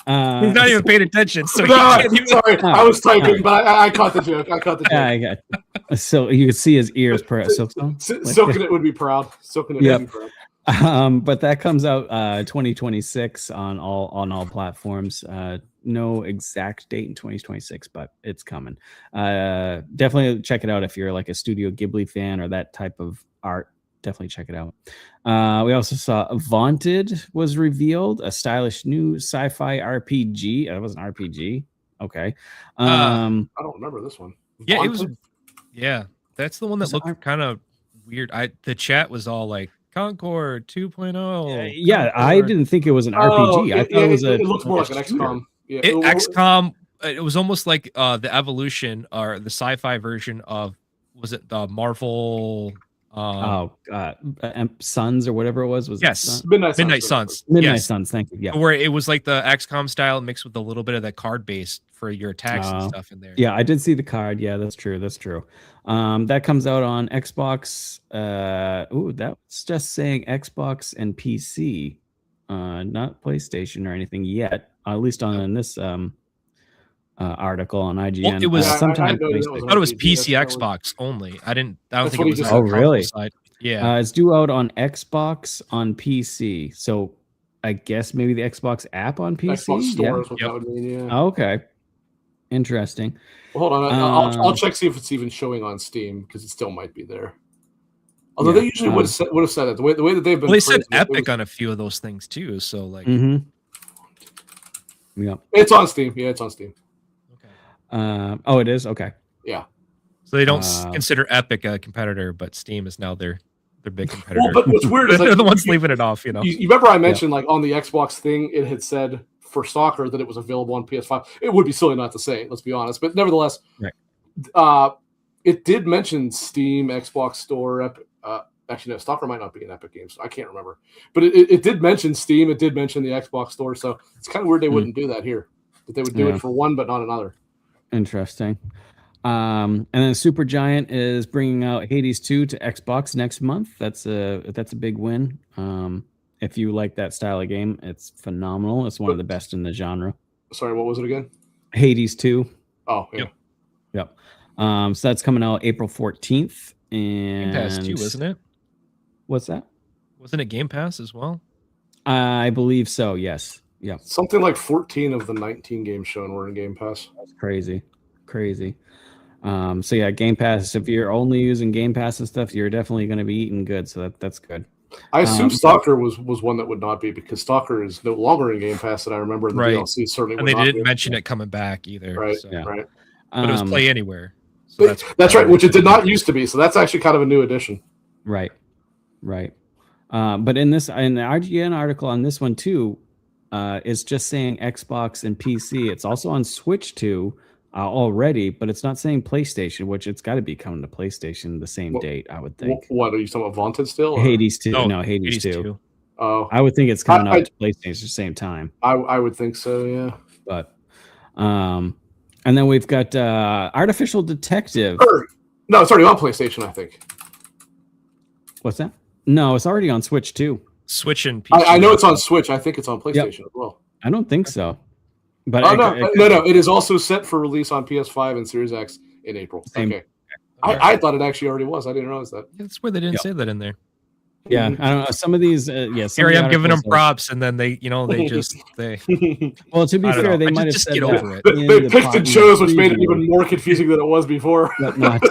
He's not even paying attention. So sorry, I was typing, but I caught the joke. Yeah, I got it. So you could see his ears per Silk song. Silking it would be proud. Silking it would be proud. But that comes out 2026 on all platforms. No exact date in 2026, but it's coming. Definitely check it out if you're like a Studio Ghibli fan or that type of art. Definitely check it out. We also saw Vaunted was revealed, a stylish new sci-fi RPG. It was an RPG. Okay. I don't remember this one. Yeah, Vaunted? It was. Yeah, that's the one that looked kind of weird. The chat was all like Concord 2.0. Yeah, I didn't think it was an RPG. I thought it looked more like an XCOM. Yeah, XCOM. It was almost like the evolution or the sci-fi version of, was it the Marvel? Suns or whatever it was. Yes, Midnight Suns. Midnight Suns. Thank you. Yeah, where it was like the XCOM style mixed with a little bit of that card base for your attacks and stuff in there. Yeah, I did see the card. Yeah, that's true. That comes out on Xbox. That's just saying Xbox and PC, not PlayStation or anything yet. At least on this article on IGN. Well, it was sometime. I thought it was PC Xbox only. I don't think it was. Oh, really? Side. Yeah, it's due out on Xbox on PC. So I guess maybe the Xbox app on PC. Xbox Store is what that would mean. Yeah. Okay. Interesting. Well, hold on. I'll check see if it's even showing on Steam because it still might be there. Although they usually would have said it the way that they've been. Well, they said Epic on a few of those things too. So like. Yeah. It's on Steam. Yeah, it's on Steam. Oh, it is? Okay. Yeah. So they don't consider Epic a competitor, but Steam is now their big competitor. Well, but what's weird is they're the ones leaving it off, you know. You remember I mentioned like on the Xbox thing, it had said for Stalker that it was available on PS5. It would be silly not to say, let's be honest. But nevertheless, it did mention Steam, Xbox Store, Epic. Actually, no, Stalker might not be an Epic game, so I can't remember. But it did mention Steam. It did mention the Xbox Store. So it's kind of weird they wouldn't do that here. That they would do it for one, but not another. Interesting. And then Supergiant is bringing out Hades 2 to Xbox next month. That's a big win. If you like that style of game, it's phenomenal. It's one of the best in the genre. Sorry, what was it again? Hades 2. Oh, yeah. Yep. So that's coming out April 14th. And Game Pass too, isn't it? What's that? Wasn't it Game Pass as well? I believe so, yes. Yeah. Something like 14 of the 19 games shown were in Game Pass. That's crazy. So yeah, Game Pass, if you're only using Game Pass and stuff, you're definitely going to be eating good. So that's good. I assume Stalker was one that would not be, because Stalker is no longer in Game Pass that I remember in the DLC. Certainly, and they didn't mention it coming back either. Right, so. right. But it was Play Anywhere. So that's right, which it did not used to be. So that's actually kind of a new addition. Right. But in the IGN article on this one too, it's just saying Xbox and PC. It's also on Switch too. already, but it's not saying PlayStation, which it's got to be coming to PlayStation the same date, I would think. What are you talking about? Vaunted still? Or? Hades 2. Oh, No, Hades 2. Oh, I would think it's coming out to PlayStation at the same time. I would think so, yeah. But and then we've got Artificial Detective. No, it's already on PlayStation, I think. What's that? No, it's already on Switch too. Switch and PC. I know it's on Switch. I think it's on PlayStation as well. I don't think so. But no. It is also set for release on PS5 and Series X in April. Same. Okay. I thought it actually already was. I didn't realize that. That's where they didn't say that in there. Yeah, I don't know. Some of these, Harry, I'm giving them props, and then they just they. Well, to be fair, they might have just said get over it. They picked and chose, which made it even more confusing than it was before. But not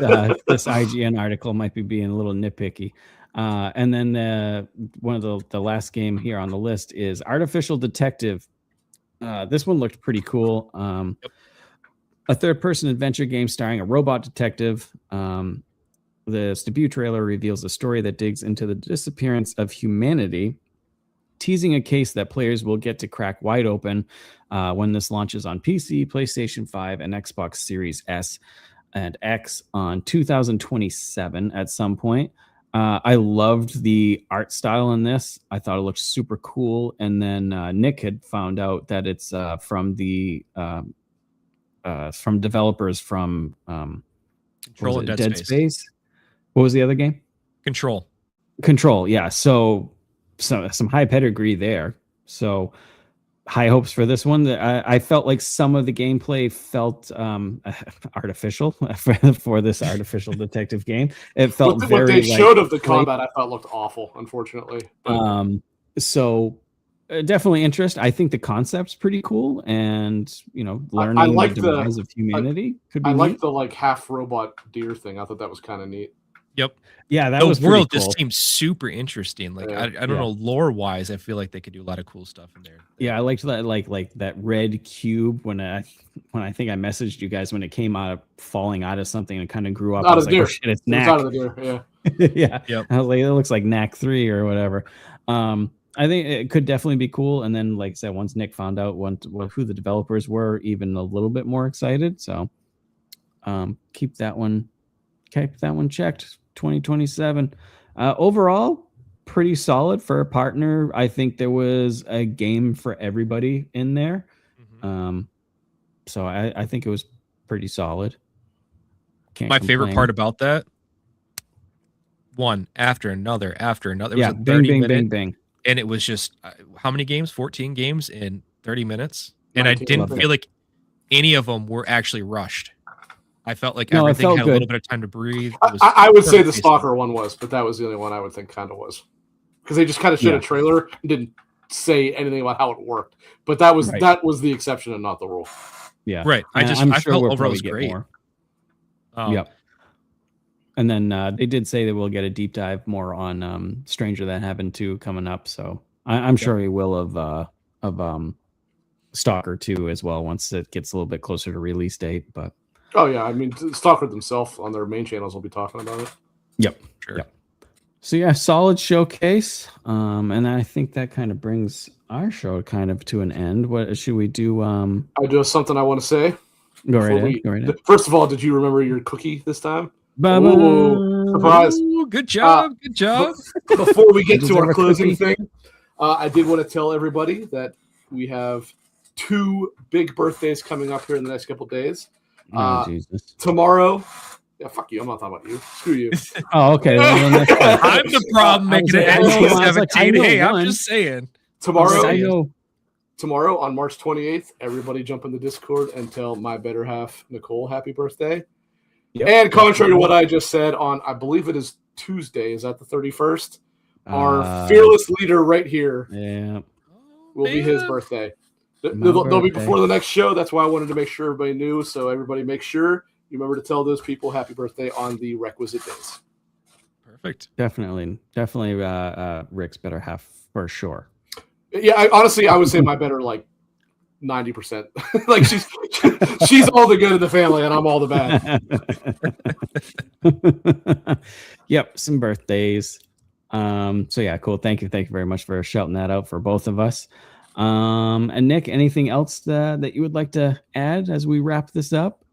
this IGN article might be being a little nitpicky. And then one of the last game here on the list is Artificial Detective. This one looked pretty cool. A third-person adventure game starring a robot detective. The debut trailer reveals a story that digs into the disappearance of humanity, teasing a case that players will get to crack wide open when this launches on PC, PlayStation 5, and Xbox Series S and X on 2027 at some point. I loved the art style in this. I thought it looked super cool. And then Nick had found out that it's from developers from Control and Dead Space. What was the other game? Control. Yeah. So some high pedigree there. So high hopes for this one. I felt like some of the gameplay felt artificial for this artificial detective game. It felt what they showed of the combat, I thought looked awful, unfortunately. So definitely interest. I think the concept's pretty cool, and learning the demise of humanity could be. I like the half robot deer thing. I thought that was kind of neat. Yep. Yeah, that the was world cool. just seems super interesting. I don't know, lore wise, I feel like they could do a lot of cool stuff in there. Yeah, I liked that like that red cube when I think I messaged you guys when it came out of falling out of something and kind of grew up. I was like, oh shit, it's Knack. Out of the deer, yeah. Yeah. Yep. I was like, it looks like Knack 3 or whatever. I think it could definitely be cool. And then, like I said, once Nick found out who the developers were, even a little bit more excited. So keep that one checked. 2027. Overall, pretty solid for a partner. I think there was a game for everybody in there. Mm-hmm. So I think it was pretty solid. My favorite part about that, one after another. Yeah, bing. And it was just, how many games? 14 games in 30 minutes. And I didn't feel like any of them were actually rushed. I felt like everything had a little bit of time to breathe. I would say the Stalker one was, but that was the only one I would think kind of was. Because they just kind of showed a trailer and didn't say anything about how it worked. But that was the exception and not the rule. Yeah. Right. I felt overall it was great. Yep. And then they did say that we'll get a deep dive more on Stranger Than Heaven 2 coming up. So I'm sure we will of Stalker 2 as well once it gets a little bit closer to release date. But oh yeah, I mean Stalker themselves on their main channels will be talking about it. Yep. Sure. Yep. So yeah, solid showcase. And I think that kind of brings our show kind of to an end. What should we do? I do have something I want to say. Go right ahead. First of all, did you remember your cookie this time? Ooh, surprise! Good job. Good job. Before we get to our closing thing, I did want to tell everybody that we have 2 big birthdays coming up here in the next couple of days. Jesus. Tomorrow. Yeah, fuck you. I'm not talking about you. Screw you. Oh, okay. I'm the problem making it NC-17. Hey, I'm just saying. Tomorrow on March 28th, everybody jump in the Discord and tell my better half, Nicole, happy birthday. Yep. And contrary to what I just said on, I believe it is Tuesday. Is that the 31st? Our fearless leader right here will be his birthday. They'll be before the next show. That's why I wanted to make sure everybody knew. So everybody make sure you remember to tell those people happy birthday on the requisite days. Perfect. Definitely. Rick's better half for sure. Yeah, honestly, I would say my better 90%. Like she's all the good in the family and I'm all the bad. Yep, some birthdays. So yeah, cool. Thank you very much for shouting that out for both of us. And Nick, anything else that you would like to add as we wrap this up?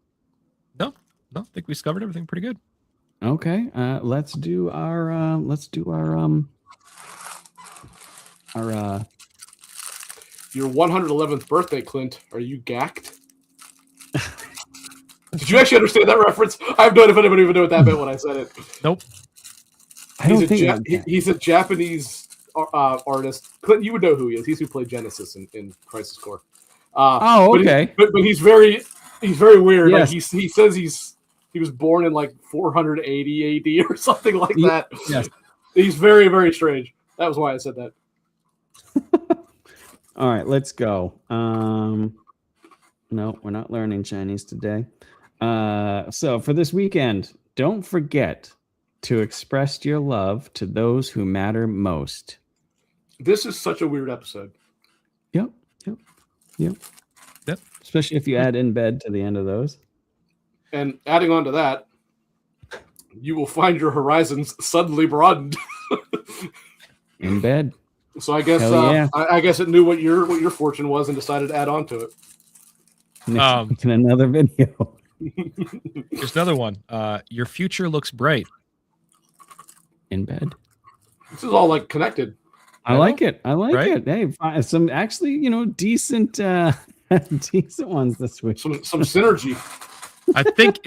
think we covered everything pretty good. Okay. Let's do our your 111th birthday, Clint. Are you gacked? Did you actually understand that reference? I have no idea if anybody even knew what that meant when I said it. Nope. I don't think he's a Japanese artist. Clint, you would know who he is. He's who played Genesis in Crisis Core. Okay. But he's very weird. Yes. Like he says he was born in like 480 AD or something like that. Yes. He's very, very strange. That was why I said that. All right, let's go. No, we're not learning Chinese today. So for this weekend, don't forget to express your love to those who matter most. This is such a weird episode. Yep. Especially if you add in bed to the end of those. And adding on to that, you will find your horizons suddenly broadened. In bed. So I guess yeah. I guess it knew what your fortune was and decided to add on to it. In another video. There's another one. Your future looks bright. In bed. This is all like connected. I like it. Right? It. Hey, some actually, decent decent ones this week. Some synergy. I think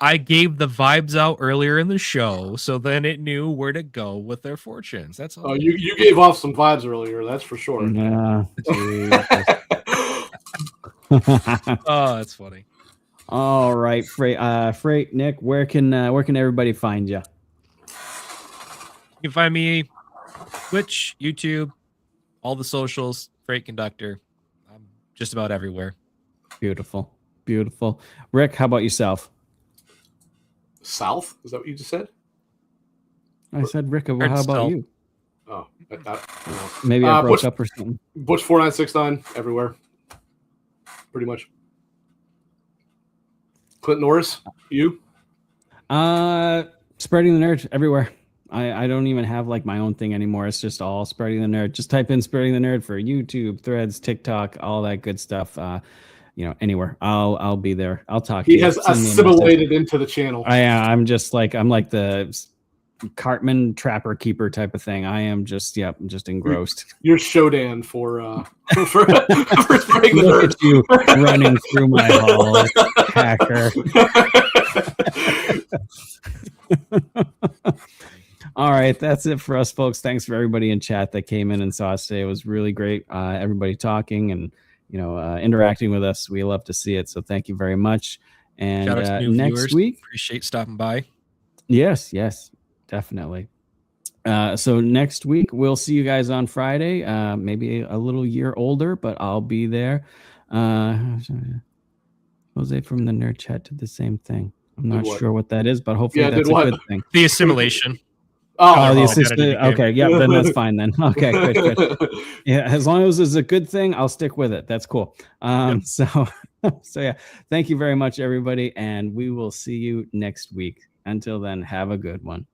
I gave the vibes out earlier in the show, so then it knew where to go with their fortunes. That's all. Oh, you gave off some vibes earlier, that's for sure. Yeah. Oh, that's funny. All right, Freight, Nick, where can everybody find you? You can find me Twitch, YouTube, all the socials, Freight Conductor. I'm just about everywhere. Beautiful. Rick, how about yourself? South? Is that what you just said? I said, Rick, how about you? Oh, Maybe I broke up or something. Butch 4969 everywhere, pretty much. Clint Norris, you? Spreading the nerd everywhere. I don't even have like my own thing anymore. It's just all Spreading the Nerd. Just type in Spreading the Nerd for YouTube, Threads, TikTok, all that good stuff. Anywhere. I'll be there. I'll talk. He has assimilated into the channel. I'm like the Cartman Trapper Keeper type of thing. I am just engrossed. You're Shodan for Spreading the Look Nerd. at you running through my hall, hacker. All right, that's it for us, folks. Thanks for everybody in chat that came in and saw us today. It was really great. Everybody talking and interacting with us. We love to see it. So thank you very much. And Shout out to new next viewers. week, Appreciate stopping by. yes, definitely. So next week we'll see you guys on Friday. Maybe a little year older, but I'll be there. Jose from the nerd chat did the same thing. I'm not sure what that is, but hopefully that's a good thing. The assimilation. Oh, the assistant. Okay, yeah, then that's fine then. Okay, good. Yeah, as long as it's a good thing, I'll stick with it. That's cool. So yeah, thank you very much, everybody, and we will see you next week. Until then, have a good one.